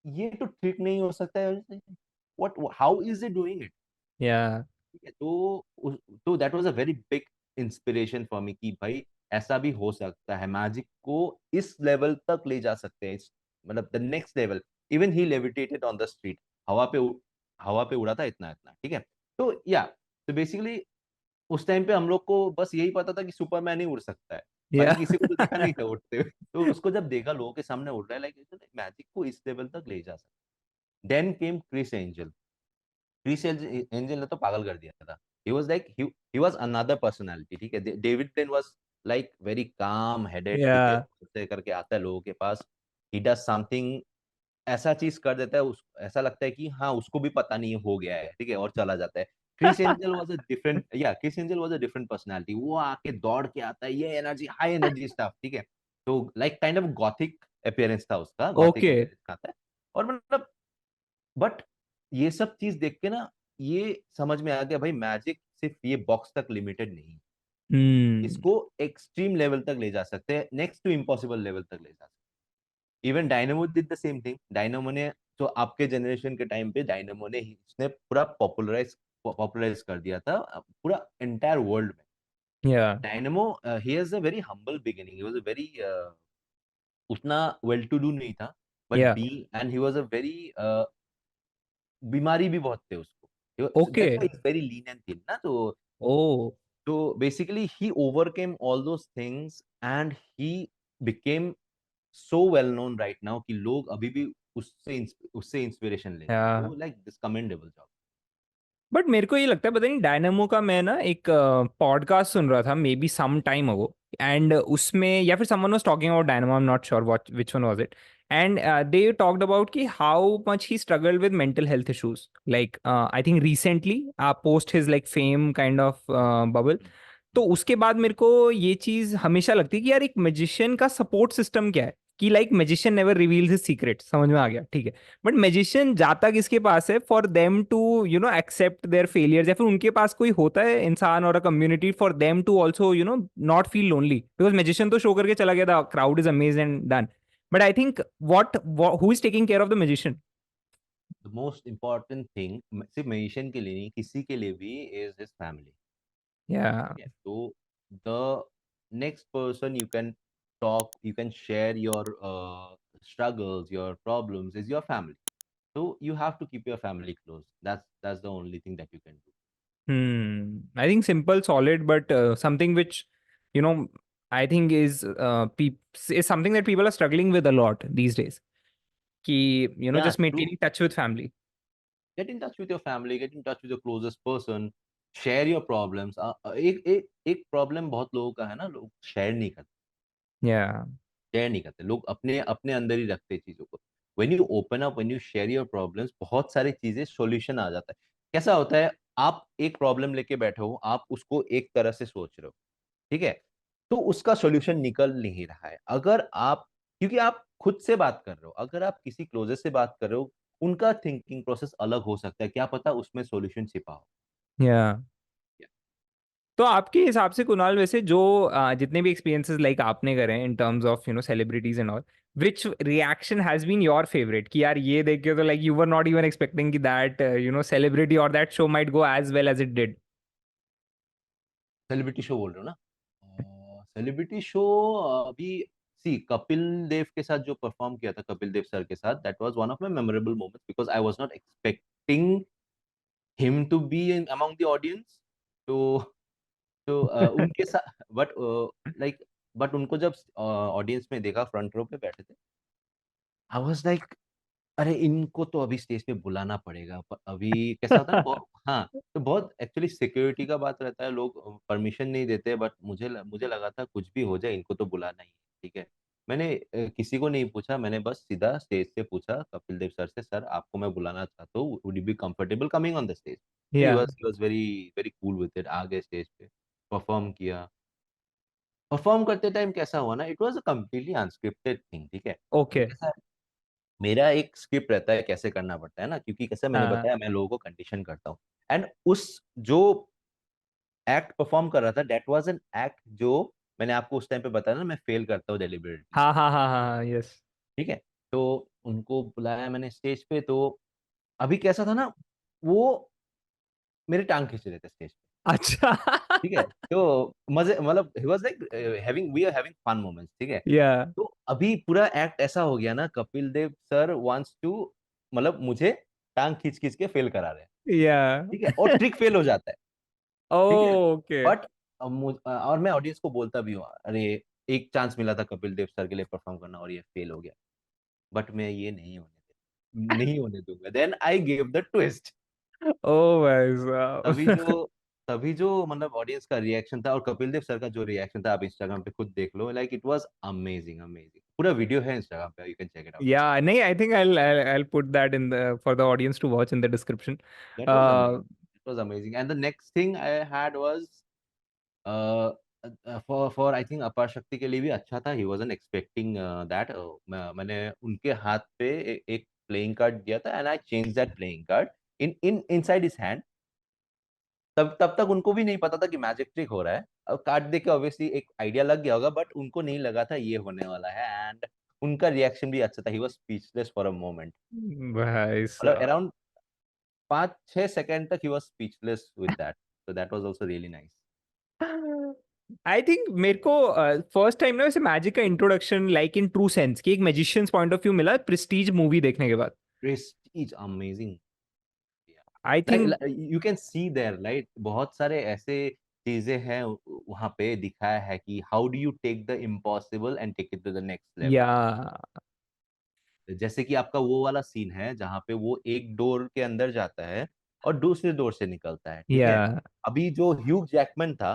ये तो ठीक नहीं हो सकता है। What, how is it doing it? Yeah. ठीक है। तो that was a very big inspiration for me कि भाई ऐसा भी हो सकता है, मैजिक को इस लेवल तक ले जा सकते हैं, मतलब the next level. Even he levitated on the street, हवा पे हवा पे उड़ा था इतना इतना। ठीक है। तो या, तो बेसिकली उस टाइम पे हम लोग को बस यही पता था कि सुपरमैन ही उड़ सकता है, बाकी Yeah. किसी को तो देखा नहीं था उड़ते हुए। तो उसको जब देखा लोगों के सामने उड़ रहा है, लाइक मैजिक को इस लेवल तक ले जा सकता है। Then came Criss Angel. Criss Angel ने तो पागल कर दिया था। He was another personality. ठीक है। David Blaine was like very calm headed. ठीक है। Yeah. ऐसे करके आता है लोगों के पास, ही डज समथिंग, ऐसा चीज कर देता है, ऐसा लगता है कि हाँ उसको भी पता नहीं हो गया है। ठीक है। और चला जाता है। Chris angel was a different personality. वो आके दौड़ के आता है, ये एनर्जी, हाई एनर्जी स्टफ। ठीक है। तो like kind of Gothic appearance था उसका, गॉथिक Okay. अपीयरेंस आता है। और मतलब, बट ये सब चीज देख के ना, ये समझ में आ गया भाई मैजिक सिर्फ ये बॉक्स तक लिमिटेड नहीं, Hmm. इसको एक्सट्रीम लेवल तक ले जा सकते हैं, नेक्स्ट टू इम्पॉसिबल लेवल तक ले जा सकते हैं। Even dynamo did the same thing. Dynamo ने, तो आपके जनरेशन के टाइम पे डायनेमो ने इसने पूरा पॉपुलराइज कर दिया था पूरा एंटायर वर्ल्ड में। Yeah. Dynamo, he has a very humble beginning, he was a very उतना वेल टू डू नहीं था, but Yeah. Be and he was a very, बीमारी भी बहुत थे उसको, that's Okay. Why is very lean and thin ना। Oh. तो basically he overcame all those things, and he became so well known right now कि लोग अभी भी उससे इंस्पिरेशन लेते हैं। Yeah. तो like this commendable job. But मेरे को ये लगता है, पता नहीं, डायनामो का मैं ना एक पॉडकास्ट सुन रहा था maybe some time ago, and उसमें या फिर someone was talking about Dynamo, I am not sure what which one was it, and they talked about कि how much he struggled with mental health issues, like I think recently post his like fame kind of bubble. तो उसके बाद मेरे को ये चीज हमेशा लगती है कि यार एक मैजिशियन का सपोर्ट सिस्टम क्या है, कि like magician never reveals his secret, समझ में आ गया, ठीक है। बट मैजिशियन जाता किसके पास है, for them to accept their failures, या फिर उनके पास कोई होता है इंसान और a community for them to also not feel lonely, because magician तो शो करके चला गया था, crowd is amazed and done. But I think what who is taking care of the magician? The most important thing सिर्फ musician के लिए नहीं, किसी के लिए भी, इज हिज फैमिली। या Yeah. So the next person you can talk, you can share your struggles, your problems is your family. So you have to keep your family close. That's the only thing that you can do. I think simple, solid, but something which, you know, I think is something that people are struggling with a lot these days. Ki, Yeah, just true. maintaining touch with family. Get in touch with your family. Get in touch with your closest person. Share your problems. एक problem बहुत लोगों का है ना, लोग share नहीं करते। Yeah. Share नहीं करते लोग, अपने अपने अंदर ही रखते हैं चीजों को। When you open up, when you share your problems, बहुत सारी चीजें सॉल्यूशन आ जाता है। कैसा होता है, आप एक प्रॉब्लम लेके बैठे हो, आप उसको एक तरह से सोच रहे हो, ठीक है, तो उसका सॉल्यूशन निकल नहीं रहा है। अगर आप, क्योंकि आप खुद से बात कर रहे हो, अगर आप किसी क्लोजेस्ट से बात कर रहे हो, उनका थिंकिंग प्रोसेस अलग हो सकता है, क्या पता उसमें सॉल्यूशन छिपा हो। Yeah. तो आपके हिसाब से कुणाल, वैसे जो जितने भी एक्सपीरियंसेस लाइक आपने करे हैं in terms of celebrities and all, which reaction has been your favourite, कि यार ये देख के तो like you were not even expecting कि दैट सेलिब्रिटी और that show might go as well as it did? Celebrity show बोल रहे हो ना? सेलिब्रिटी शो अभी, सी कपिल देव के साथ जो परफॉर्म किया था, कपिल देव सर के साथ, that was one of my memorable moments, because I was not expecting him to be in among the audience. तो उनके साथ, बट लाइक, बट उनको जब ऑडियंस में देखा, फ्रंट रो पे बैठे थे, आई वाज लाइक, अरे इनको तो अभी स्टेज पे बुलाना पड़ेगा। पर अभी कैसा होता है ना, हाँ, तो बहुत एक्चुअली सिक्योरिटी का बात रहता है, लोग परमिशन नहीं देते, बट मुझे लगा था कुछ भी हो जाए, इनको तो बुलाना ही है, ठीक है। मैंने किसी को नहीं पूछा, मैंने बस सीधा स्टेज से पूछा कपिल देव सर से, सर आपको मैं बुलाना चाहता हूँ, would you be comfortable coming on the stage? Yeah he was very very cool with it. आ गए स्टेज पे, परफॉर्म किया। परफॉर्म करते टाइम कैसा हुआ ना, it was a completely unscripted thing, ठीक है। अभी ओके। कैसा है, मेरा एक स्क्रिप्ट रहता है कैसे करना पड़ता है ना, क्योंकि कैसे मैंने हाँ बताया, मैं लोगों को कंडीशन करता हूँ। एंड उस जो एक्ट परफॉर्म कर रहा था, दैट वाज एन एक्ट जो मैंने आपको उस टाइम पे बताया ना, मैं फेल करता हूँ डेलिबरेटली, हाँ हाँ हाँ हाँ, यस। ठीक है। तो उनको बुलाया मैंने स्टेज पे, तो अभी कैसा था ना, वो मेरे टांग खींच रहे थे स्टेज पे, अच्छा। ठीक है। तो मजे, मतलब he was like having, we are having fun moments, ठीक है। या तो अभी पूरा एक्ट ऐसा हो गया ना, Kapil Dev sir wants to, मतलब मुझे टांग खींच खींच के फेल करा रहे हैं, या ठीक है, और ट्रिक फेल हो जाता है, ठीक है। ओके। बट और मैं ऑडियंस को बोलता भी हूँ, अरे एक चांस मिला था कपिल देव सर के लिए परफॉर्म करना और ये फेल हो गया, बट मैं ये नहीं होने दूंगा। Then I give the twist. ओ भाई तभी साहब। जो तभी जो मतलब ऑडियंस का रिएक्शन था, और कपिल देव सर का जो रिएक्शन था, आप इंस्टाग्राम पे खुद देख लो, like it was amazing, amazing. पूरा वीडियो है इंस्टाग्राम पे, you can check it out. Yeah, nahi, I think I'll put that in the for the audience to watch in the description. That was Uh, amazing. It was amazing. And the next thing I had was uh, for I think अपार शक्ति के लिए भी अच्छा था। He wasn't expecting that. मैंने उनके हाथ पे एक प्लेइंग कार्ड दिया था, and I changed that playing card in inside his hand. तब तक उनको भी नहीं पता था कि मैजिक ट्रिक हो रहा है। अब कार्ड देख के ऑब्वियसली एक आइडिया लग गया होगा, बट उनको नहीं लगा था ये होने वाला है। एंड उनका रिएक्शन भी अच्छा था। He was speechless for a moment, भाई मतलब साहब। अराउंड 5-6 सेकंड तक he was speechless with that. So that was also really nice. I think मेरे को फर्स्ट टाइम ना वैसे मैजिक का introduction like in true sense कि एक मैजिशियंस पॉइंट ऑफ व्यू मिला प्रेस्टीज मूवी देखने के बाद। Prestige amazing. I think like you can see there, right, बहुत सारे ऐसे चीजें हैं वहां पे दिखाया है कि how do you take the impossible and take it to the next या लेवल। जैसे कि आपका वो वाला सीन है जहाँ पे वो एक डोर के अंदर जाता है और दूसरे डोर से निकलता है, ठीक या है। अभी जो ह्यूग जैकमैन था,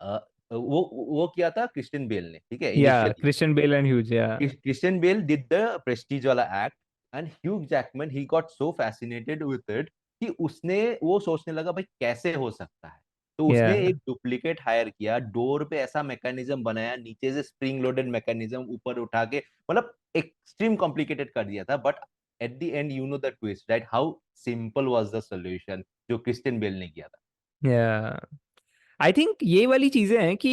अ, वो किया था क्रिस्टियन बेल ने, ठीक है, yeah initially. Christian Bale and Hugh yeah Christian Bale did the Prestige वाला act, and Hugh Jackman he got so fascinated with it कि उसने वो सोचने लगा भाई कैसे हो सकता है, तो उसने Yeah. एक डुप्लीकेट हायर किया, डोर पे ऐसा मैकेनिज्म बनाया, नीचे से स्प्रिंग लोडेड मैकेनिज्म ऊपर उठा के, मतलब एक्सट्रीम कॉम्प्लिकेटेड कर दिया था। But at the end you know the twist, right, how simple was the solution जो क्रिस्टियन बेल ने किया था। Yeah. आई थिंक ये वाली चीजें हैं कि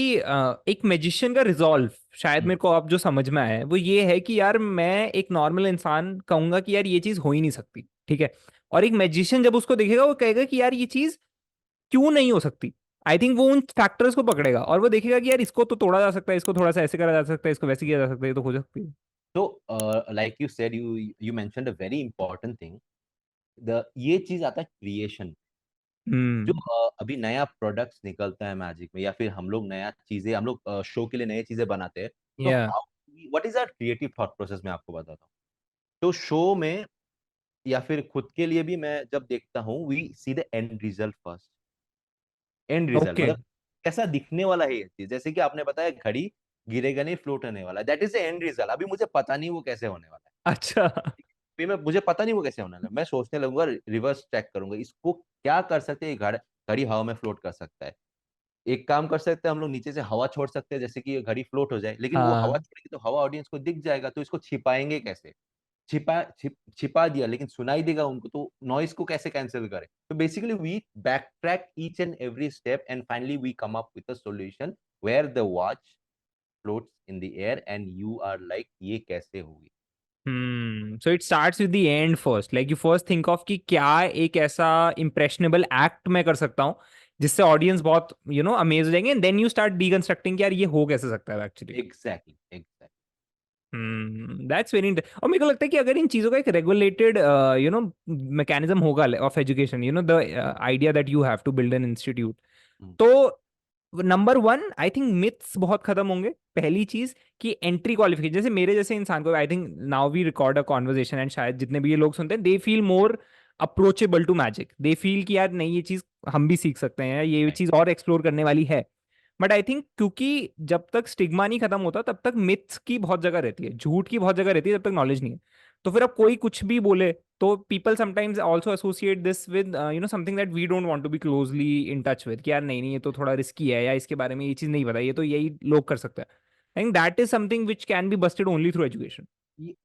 एक मैजिशियन का रिजॉल्व, शायद मेरे को अब जो समझ में आया है वो ये है कि यार मैं एक नॉर्मल इंसान कहूंगा कि यार ये चीज हो ही नहीं सकती, ठीक है। और एक मैजिशियन जब उसको देखेगा वो कहेगा कि यार ये चीज क्यों नहीं हो सकती। आई थिंक वो उन फैक्टर्स को पकड़ेगा और वो देखेगा कि यार इसको तो तोड़ा जा सकता है, इसको थोड़ा सा ऐसे करा जा सकता है, इसको वैसे किया जा सकता है, ये तो हो सकती है। तो like you said, you mentioned a very important thing, the ये चीज आता है क्रिएशन। जो हम्म। अभी नया प्रोडक्ट्स निकलता है मैजिक में, या फिर हम लोग नया चीजें, हम लोग शो के लिए नई चीजें बनाते हैं, तो या how, what is our creative thought process, मैं आपको बताता हूँ। तो शो में या फिर खुद के लिए भी मैं जब देखता हूँ, we see the end result first. End result okay. मतलब कैसा दिखने वाला है ये चीज, जैसे कि आपने बताया घड़ी गिरेगा नहीं, फ्लोट होने वाला है, that is the end result. अभी मुझे पता नहीं वो कैसे होने वाला है, अच्छा। फिर मैं, मुझे पता नहीं वो कैसे होने वाला है, मैं सोचने लगूंगा, रिवर्स चेक करूंगा इसको क्या कर सकते हैं। ये घड़ी हवा में फ्लोट कर सकता है, एक काम कर सकते हैं हम लोग, नीचे से हवा छोड़ सकते हैं जैसे कि ये घड़ी फ्लोट हो जाए, लेकिन वो हवा हाँ छोड़ेगी तो हवा ऑडियंस को दिख जाएगा, तो इसको छिपाएंगे कैसे। छिपा दिया लेकिन सुनाई देगा उनको, तो नॉइस को कैसे कैंसिल करें। तो basically we back track each and every step and finally we come up with a solution where the watch floats in the air and you are like ये कैसे होगी। So it starts with the end first, like you first think of कि क्या एक ऐसा impressionable act मैं कर सकता हूँ जिससे ऑडियंस बहुत अमेज हो जाएंगे, and then you start deconstructing कि यार ये हो कैसे सकता है actually. Exactly exactly. That's very और मेरे को लगता है कि अगर इन चीजों का एक रेगुलेटेड मैकेनिज्म होगा of education, the idea that you have to build an institute, तो number one I think myths बहुत खत्म होंगे। पहली चीज कि एंट्री क्वालिफिकेशन, जैसे मेरे जैसे इंसान को, I think now we record a conversation and शायद जितने भी ये लोग सुनते हैं they feel more approachable to magic, they feel कि यार नहीं ये चीज हम भी सीख सकते हैं, ये राइट। चीज और एक्सप्लोर करने वाली है। बट आई थिंक क्योंकि जब तक स्टिग्मा नहीं खत्म होता तब तक मिथ्स की बहुत जगह रहती है, झूठ की बहुत जगह रहती है, जब तक नॉलेज नहीं है। तो फिर अब कोई कुछ भी बोले तो people sometimes also associate this with something that we don't want to be closely in touch with, कि यार नहीं नहीं ये तो थोड़ा रिस्की है, या इसके बारे में ये चीज नहीं पता, ये तो यही लोग कर सकते हैं। आई think that is something which can be Busted only through education.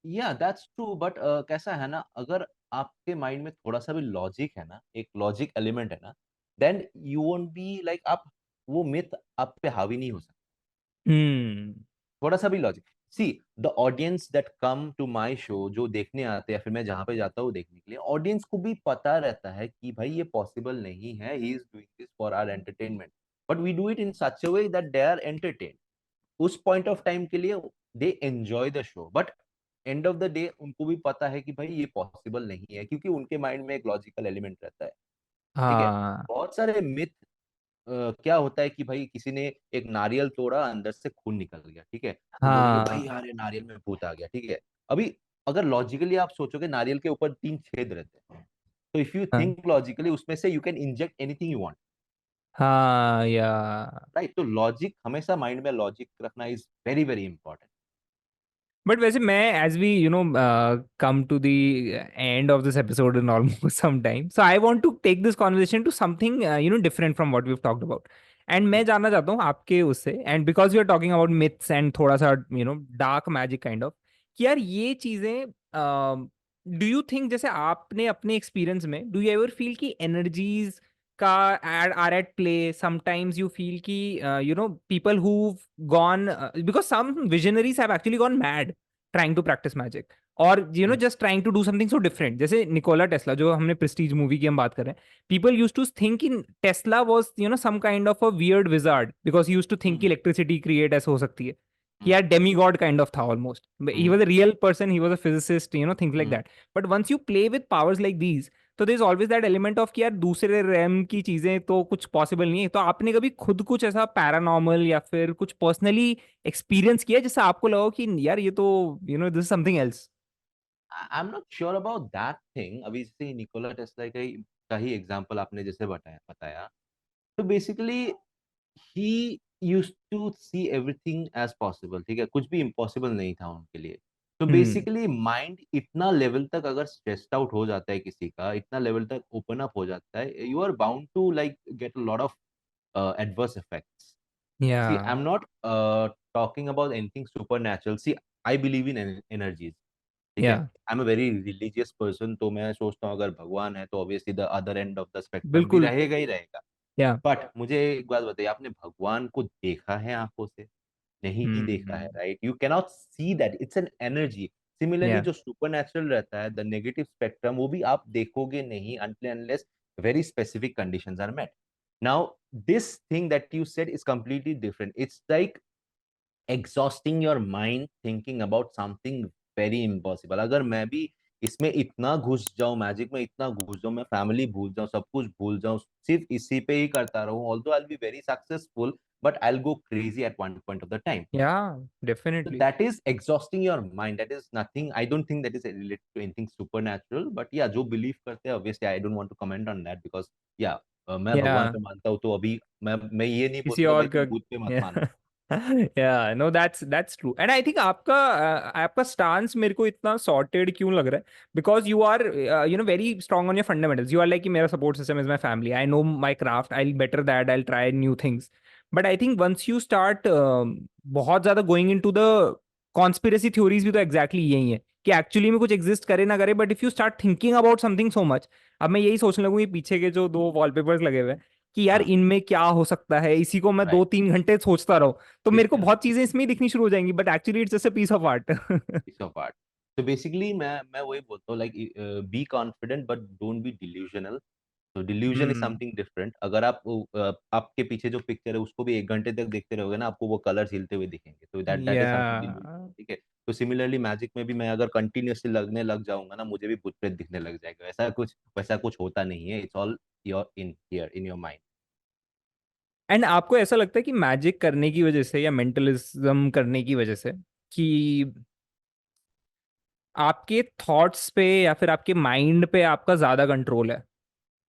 या दैट्स ट्रू, बट कैसा है ना, अगर आपके माइंड में थोड़ा सा भी लॉजिक है ना, एक लॉजिक एलिमेंट है ना, then you won't be like, आप वो मिथ आप पे हावी नहीं हो सकता। हम्म। थोड़ा सा भी logic, see the audience that come to my show, जो देखने आते हैं या फिर मैं जहां पे जाता हूँ देखने के लिए, ऑडियंस को भी पता रहता है कि भाई ये पॉसिबल नहीं है, he is doing this for our entertainment, but we do it in such a way that they are entertain. उस पॉइंट ऑफ टाइम के लिए they enjoy the show, but end of the day उनको भी पता है कि भाई ये पॉसिबल नहीं है, क्योंकि उनके माइंड में एक लॉजिकल एलिमेंट रहता है। ठीक है। हाँ बहुत सारे मिथ क्या होता है कि भाई किसी ने एक नारियल तोड़ा, अंदर से खून निकल गया, ठीक है, तो बोलेंगे भाई हाँ यार ये नारियल में भूत आ गया, ठीक है। अभी अगर लॉजिकली आप सोचोगे, नारियल के ऊपर 3 छेद रहते हैं, तो इफ यू हाँ थिंक लॉजिकली, उसमें से you can inject anything you want, हाँ या राइट। तो लॉजिक हमेशा माइंड में लॉजिक रखना is very very important. But वैसे मैं as we come to the end of this episode in almost some time, so I want to take this conversation to something different from what we've talked about. And मैं जानना चाहता हूँ आपके उससे, and because we are talking about myths and थोड़ा सा dark magic kind of, कि यार ये चीजें डू यू थिंक, जैसे आपने अपने एक्सपीरियंस में डू यू एवर फील कि एनर्जीज का are at play sometimes, you feel ki people who've gone because some visionaries have actually gone mad trying to practice magic, or just trying to do something so different, जैसे Nikola Tesla जो हमने Prestige movie की हम बात कर रहे हैं, people used to think in Tesla was some kind of a weird wizard because he used to think कि electricity create ऐसे हो सकती है, कि यार demigod kind of था almost, he was a real person, he was a physicist, things like that. But once you play with powers like these, तो there is always that element of कि यार दूसरे रैम की चीजें तो कुछ possible नहीं है। तो आपने कभी खुद कुछ ऐसा पैरानॉर्मल या फिर कुछ पर्सनली एक्सपीरियंस किया जिससे आपको लगा कि यार ये तो this is something else? I am not sure about that thing. अभी जैसे निकोला टेस्ला का ही एग्जांपल आपने जैसे बताया, तो basically he used to see everything as possible, ठीक है, कुछ भी इम्पॉसिबल नहीं था उनके लिए। तो हम्म। बेसिकली माइंड इतना लेवल तक अगर स्ट्रेस्ड आउट हो जाता है किसी का, इतना लेवल तक ओपन अप हो जाता है, you are bound to like get a lot of adverse effects. See, Yeah. I'm not talking about anything supernatural. See, I believe in energies. ठीक है, Yeah. I am a very religious person, तो मैं सोचता हूँ अगर भगवान है तो obviously the other and of the spectrum भी बिल्कुल. रहेगा ही रहेगा. Yeah. बट मुझे एक बात बताइए, आपने भगवान को देखा है आंखों से? नहीं देखा है, Hmm. Right? You cannot see that, it's an energy. Similarly Yeah. जो सुपर नेचुरल रहता है, द नेगेटिव स्पेक्ट्रम, वो भी आप देखोगे नहीं until unless very specific conditions are met. Now this thing that you said is completely different. It's like exhausting your mind thinking about something very impossible. अगर मैं भी इसमें इतना घुस जाऊं, मैजिक में इतना घुस जाऊं, मैं फैमिली भूल जाऊं, सब कुछ भूल जाऊं, सिर्फ इसी पे ही करता रहूं, although I'll be very successful, but I'll go crazy at one point of the time. Yeah. So Definitely. that is exhausting your mind. That is nothing. I don't think that is related to anything supernatural. But yeah, जो believe करते हैं, obviously I don't want to comment on that because yeah, मैं भगवान Yeah. पे मानता हूँ, तो अभी मैं ये नहीं किसी बोलूंगा और भाई का. तुम भूत पे मत मानो. Yeah no, that's true. And I think आपका आपका स्टांस मेरे को इतना सॉर्टेड क्यों लग रहा है, because you are very strong on your fundamentals. You are like कि मेरा support system is my family, I know my craft, I better that, I try new things. But I think once you start बहुत ज्यादा going into the conspiracy theories, भी तो exactly यही है कि actually में कुछ एग्जिस्ट करे ना करे, but if you start thinking about something so much. अब मैं यही सोचने लगूँ, ये पीछे के जो दो वॉलपेपर्स लगे हुए हैं, कि यार हाँ, इनमें क्या हो सकता है, इसी को मैं राइट. 2-3 घंटे सोचता रहूं, तो मेरे को Christian, बहुत चीजें इसमें ही दिखनी शुरू हो जाएंगी, but actually it's just a piece of art. piece of art. So basically मैं वही बोलता हूँ, like be confident but don't be delusional. तो delusion is hmm. Something different. अगर आप आपके पीछे जो पिक्चर है उसको भी 1 घंटे तक देखते रहोगे ना, आपको वो कलर्स हिलते हुए दिखेंगे, तो दैट इज समथिंग डिल्यूजन. या. ठीक है. तो सिमिलरली मैजिक में भी मैं अगर कंटिन्यूअसली लगने लग जाऊंगा ना, मुझे भी भूत प्रेत दिखने लग जाएगा. वैसा कुछ होता नहीं है. It's all your in here in your mind. And आपको ऐसा लगता है कि मैजिक करने की वजह से या मेंटलिज्म करने की वजह से कि आपके थॉट्स पे या फिर आपके माइंड पे आपका ज्यादा कंट्रोल है,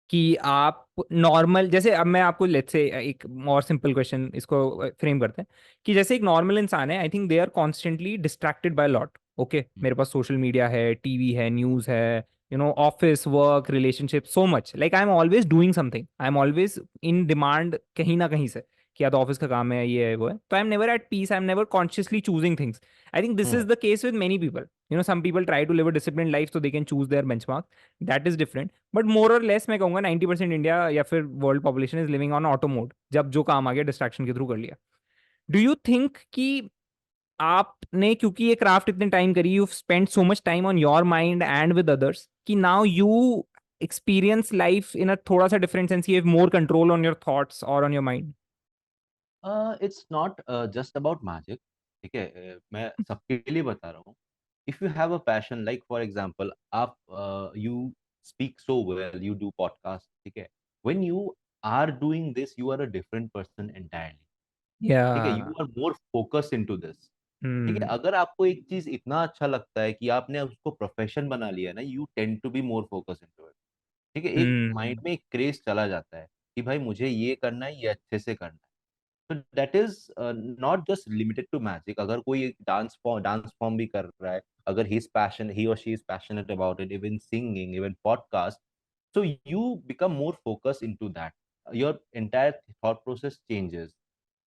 कि आप नॉर्मल, जैसे अब मैं आपको लेट्स से एक और सिंपल क्वेश्चन इसको फ्रेम करते हैं, कि जैसे एक नॉर्मल इंसान है, I think they are constantly distracted by lot. Okay, मेरे पास सोशल मीडिया है, टीवी है, न्यूज़ है, office work relationship, so much, like I am always doing something, I am always in demand कहीं ना कहीं से, कि या तो ऑफिस का काम है, ये है वो है, तो I am never at peace, I am never consciously choosing things. I think this is the case with many people. Some people try to live a discipline life so they can choose their benchmark. That is different. But more और less मैं कहूंगा 90% India या फिर world population is living on auto mode. जब जो काम आ गया distraction के थ्रू कर लिया. डू यू थिंक कि आपने, क्योंकि ये क्राफ्ट इतने टाइम करी, you spend so much time on your mind and with others, कि now you experience life in a थोड़ा सा different sense, you have more control on your thoughts और on your mind? It's not just about magic. ठीक है. मैं सबके लिए बता रहा हूँ. If you have a passion, like for example, आप you speak so well, you do podcast. ठीक है. When you are doing this, you are a different person entirely. Yeah. ठीक है. You are more focused into this. ठीक है. हम्म. अगर आपको एक चीज इतना अच्छा लगता है कि आपने उसको प्रोफेशन बना लिया ना, you tend to be more focused into it. ठीक है. एक माइंड हम्म. में एक क्रेज चला जाता है कि भाई मुझे ये करना है, ये अच्छे से करना है. तो that is not just limited to magic. अगर कोई डांस फॉर्म भी कर रहा है, अगर ही और she is passionate about it, even singing, even podcast, so you become more focused into that. Your entire thought process changes.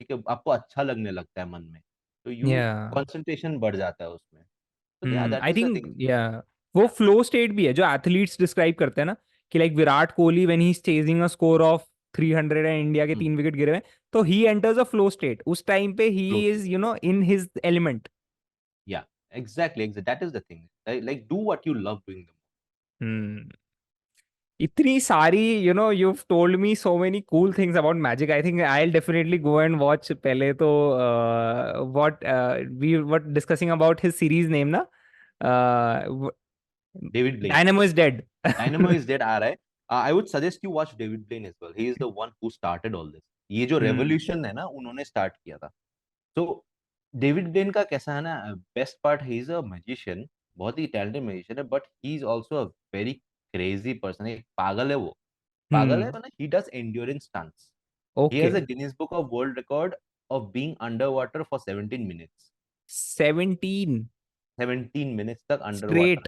ठीक है. आपको अच्छा लगने लगता है मन में, तो यू या. कंसंट्रेशन बढ़ जाता है उसमें. तो या that I is the think thing. या, वो या. फ्लो स्टेट भी है जो एथलीट्स डिस्क्राइब करते हैं ना, कि like Virat Kohli when he is chasing a score of 300 and India के 3 विकेट गिरे हुए हैं, तो he enters a flow state. उस टाइम पे ही Close to is in his element. yeah, exactly. That is the thing. Like do what you love doing the hmm. इतनी सारी, you told me so many cool things about magic. I think I will definitely go and watch. पहले तो what we were discussing about his series name ना, most. David Blaine. Dynamo is dead. Dynamo is dead आ रहा है. I would suggest you watch David Blaine as well. He is the one who started all this. ये जो हम्म. Revolution है ना, उन्होंने start किया था. तो डेविड ब्लेन का कैसा है ना, best part, he is a magician, बहुत ही टैलेंटेड मैजिशियन है, but he is also a very crazy person. एक पागल है वो. पागल है हम्म. मतलब he does endurance stunts. He okay. Has a Guinness book of world record of being under water for 17 minutes. 17 17 minutes तक under water straight.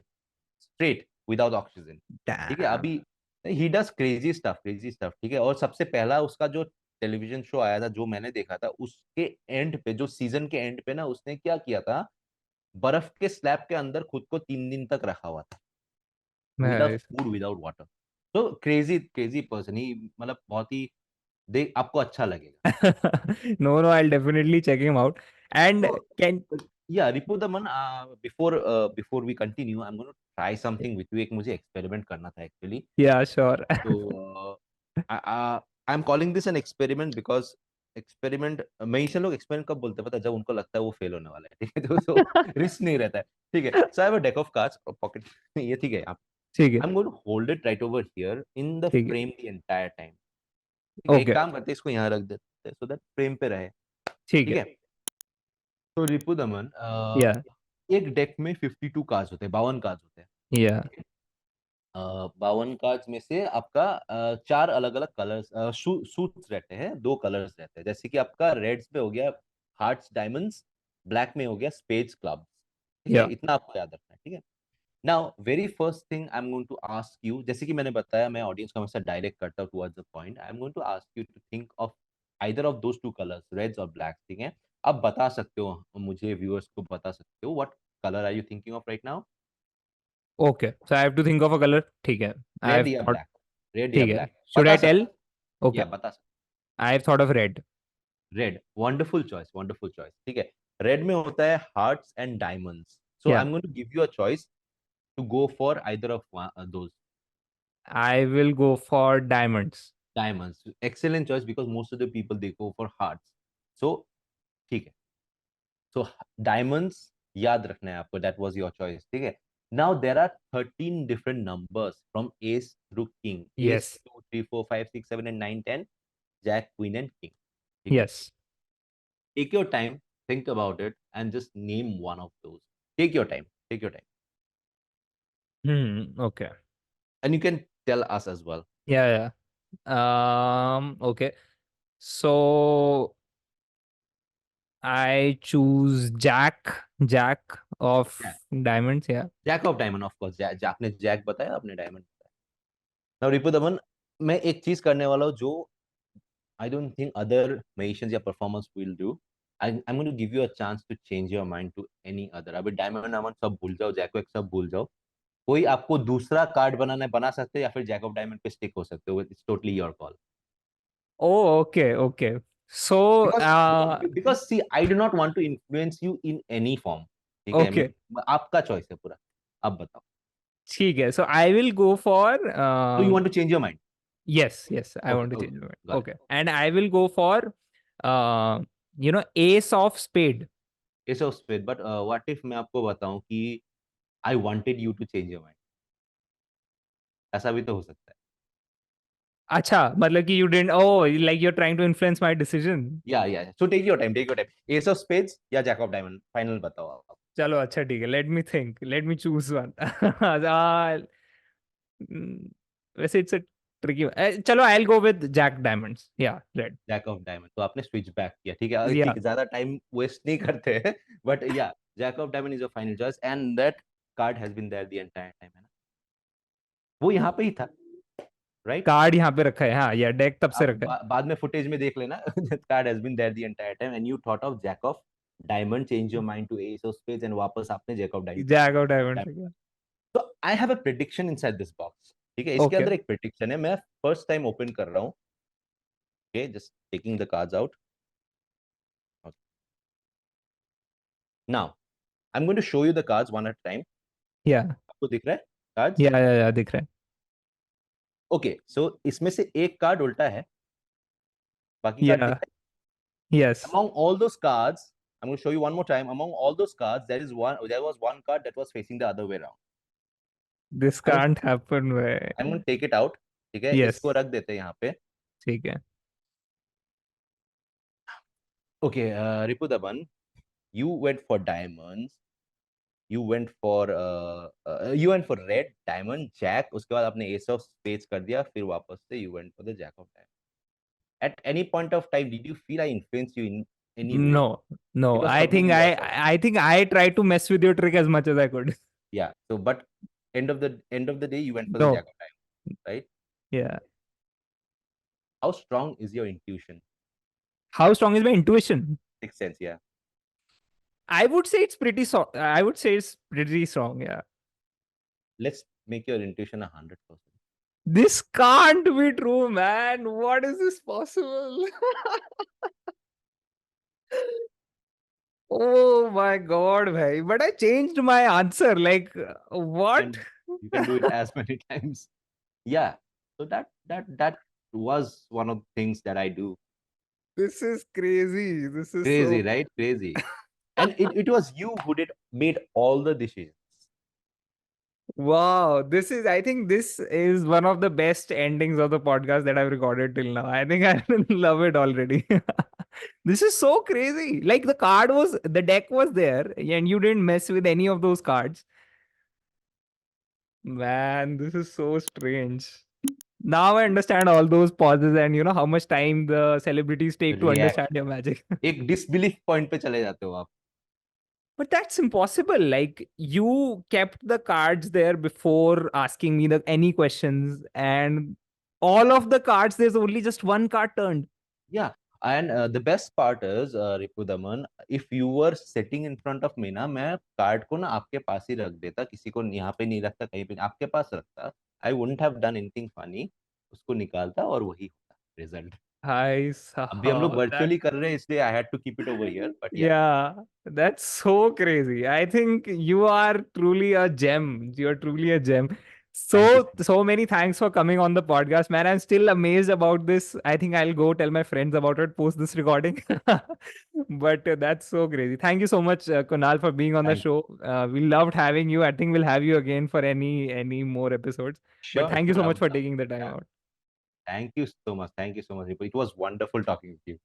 Straight without oxygen. ठीक है. डैम. अभी he does crazy stuff, crazy stuff. ठीक है. और सबसे पहला उसका जो टेलीविजन शो आया था जो मैंने देखा था, उसके एंड पे, जो सीजन के एंड पे ना, उसने क्या किया था, बर्फ के स्लैब के अंदर खुद को 3 दिन तक रखा हुआ था, without Nice. Food without water. तो क्रेजी क्रेजी पर्सन ही, मतलब बहुत ही, देख आपको अच्छा लगेगा। No, no, I'll definitely check him out. And So, can yeah, Ripudaman, before we continue, I'm going to try something with you. एक मुझे experiment करना था actually. yeah, sure. So, I'm calling this an experiment because experiment, मैं इसे लोग experiment कब बोलते हैं पता है? जब उनको लगता है वो फेल होने वाला है, ठीक है, तो रिस्क नहीं रहता है, ठीक है। So I have a deck of cards pocket ये ठीक है आप, ठीक है, I'm going to hold it right over here in the ठीक है, frame the entire time, ठीक है। एक ओके, काम करते हैं, इसको यहाँ रख देते हैं so that frame पे रहे, ठीक ठीक है, है। तो रिपु दमन, या एक डेक में 52 कार्ड्स होते हैं, 52 कार्ड्स होते हैं, या ठीक है। 52 कार्ड्स में से आपका चार अलग अलग कलर्स सूट्स रहते हैं, दो कलर्स रहते हैं, जैसे कि आपका रेड्स पे हो गया हार्ट्स डायमंड्स, ब्लैक में हो गया स्पेड्स क्लब्स, ठीक है, या इतना आपको याद रखना है, ठीक है। Now very first thing I am going to ask you, जैसे कि मैंने बताया मैं ऑडियंस को हमेशा डायरेक्ट करता हूँ towards the point, I am going to ask you to think of either of those two colours, reds और ब्लैक, ठीक है। आप बता सकते हो, मुझे व्यूअर्स को बता सकते हो, what colour are you thinking of right now? Okay, so I have to think of a colour, ठीक है, आई हैव रेड या थॉट, ब्लैक, रेड या ठीक है, ब्लैक, शुड बता आई सकते टेल? हो ओके, या बता सकते I have thought of red. हो। Red, wonderful choice, wonderful choice, ठीक है। रेड में होता है hearts and diamonds, so I yeah am going to give you a choice to go for either of those. I will go for diamonds. Diamonds, excellent choice, because most of the people they go for hearts, so ठीक है। सो diamonds याद रखना है आपको, that was your choice, ठीक है। Now there are 13 different numbers from ace through king, ace yes, 2 3 4 5 6 7 and 9 10, jack queen and king, ठीक है। Yes, Take your time, think about it, and just name one of those. Take your time. Take your time. Okay, And you can tell us as well. या या okay, so I choose Jack of Jack. diamonds. Yeah. Jack of diamond, of course. आपने Jack बताया, आपने diamond बताया। Now, रिपु दमन, मैं एक चीज करने वाला हूँ जो I don't think other magicians या performers will do. I'm going to give you a chance to change your mind to any other. अभी डायमंड डायमंड सब भूल जाओ, जैक एक सब भूल जाओ, कोई आपको दूसरा कार्ड बनाना है बना सकते हो, या फिर जैक ऑफ डायमंड पे स्टिक हो सकते हो, it's totally your call. Oh, okay, okay. So, because see I do not want to influence you in any form, ठीक है। okay, आपका चॉइस है पूरा, आप बताओ। ठीक है. So I will go for तो you want to change your mind? yes, yes. I okay want to okay, change my mind. Got Okay, and I will go for uh, Ace of Spade. It. It's of spade, but what if मैं आपको बताऊं कि I wanted you to change your mind, ऐसा भी तो हो सकता है। अच्छा, मतलब कि you didn't. Oh, like you're trying to influence my decision. Yeah so take your time, take your time. Ace of spades या जैक ऑफ डायमंड, फाइनल बताओ आप। चलो अच्छा ठीक है. Let me think. Let me choose one. Mm, वैसे it's a tricky one. चलो I'll go with Jack Diamonds. Yeah, red. Jack of diamond, तो आपने स्विच बैक किया, ठीक है, ठीक Yeah. है, ज्यादा टाइम वेस्ट नहीं करते हैं, but yeah jack of diamond is your final choice, and that card has been there the entire time, है ना, वो यहाँ पे ही था, राइट। कार्ड यहाँ पे रखा है, हाँ, या डेक तब से आप रखा है। बाद में फुटेज में देख लेना, that card has been there the entire time and you thought of jack of diamond, change your mind to ace of spades and वापस आपने jack of jack of diamond diamond। रखा है। तो I have a prediction inside this box, ठीक है, इसके okay, अंदर एक prediction है, मैं फर्स्ट टाइम ओपन कर रहा हूँ, okay, just taking the cards out, okay. Now I'm going to show you the cards one at a time, या आपको दिख रहा है cards? या दिख रहा है। ओके, सो इसमें से एक कार्ड उल्टा है, बाकी कार्ड या दिख रहा यस, है। Among all those cards, I'm going to show you one more time, among all those cards there was one card that was facing the other way around। This I'm can't happen way. going to take it out, ठीक है, yes, इसको रख देते हैं यहाँ पे। ठीक है। Okay, Ripu Daman, you went for diamonds, you went for red diamond jack, उसके बाद आपने ace of spades कर दिया, फिर वापस से you went for the jack of diamond। At any point of time did you feel I influenced you in any way? No, no, It was I think completely your call। I think I try to mess with your trick as much as I could. Yeah, so but end of the day you went for the no, jack of diamond, right? या How strong is your intuition? How strong is my intuition? Sixth sense, yeah. I would say it's pretty so. I would say it's pretty strong. Yeah. Let's make your intuition 100%. This can't be true, man. What is this possible? Oh my god, bhai. But I changed my answer. Like, what? And you can do it as many times. Yeah. So that was one of the things that I do. This is crazy. This is Crazy, so. right? Crazy. And it was you who made all the decisions. Wow, this is, I think this is one of the best endings of the podcast that I've recorded till now. I think I love it already. This is so crazy. Like the deck was there and you didn't mess with any of those cards. Man, this is so strange. Now I understand all those pauses and how much time the celebrities take to React. understand your magic. एक disbelief point पे चले जाते हो आप. But that's impossible. Like you kept the cards there before asking me any questions, and all of the cards, there's only just one card turned. Yeah. And the best part is, Ripudaman, if you were sitting in front of me ना, मैं card को ना आपके पास ही रख देता, किसी को यहाँ पे नहीं रखता, कहीं पे आपके पास रखता. I wouldn't have done anything funny. उसको निकालता और वही होता रिजल्ट. Hi, अभी हम लोग Sahab. वर्चुअली कर रहे हैं इसलिए I had to keep it over here. But yeah, Yeah, that's so crazy. I think you are truly a gem. You're truly a gem. thank you. So many thanks for coming on the podcast, man. I'm still amazed about this. I think I'll go tell my friends about it post this recording. But that's so crazy. Thank you so much, Kunal, for being on the Thank show. We loved having you. I think we'll have you again for any more episodes. But Sure, thank you sure. so I much would for love taking the to. time Yeah. out. Thank you so much. Thank you so much, Ripu. It was wonderful talking to you.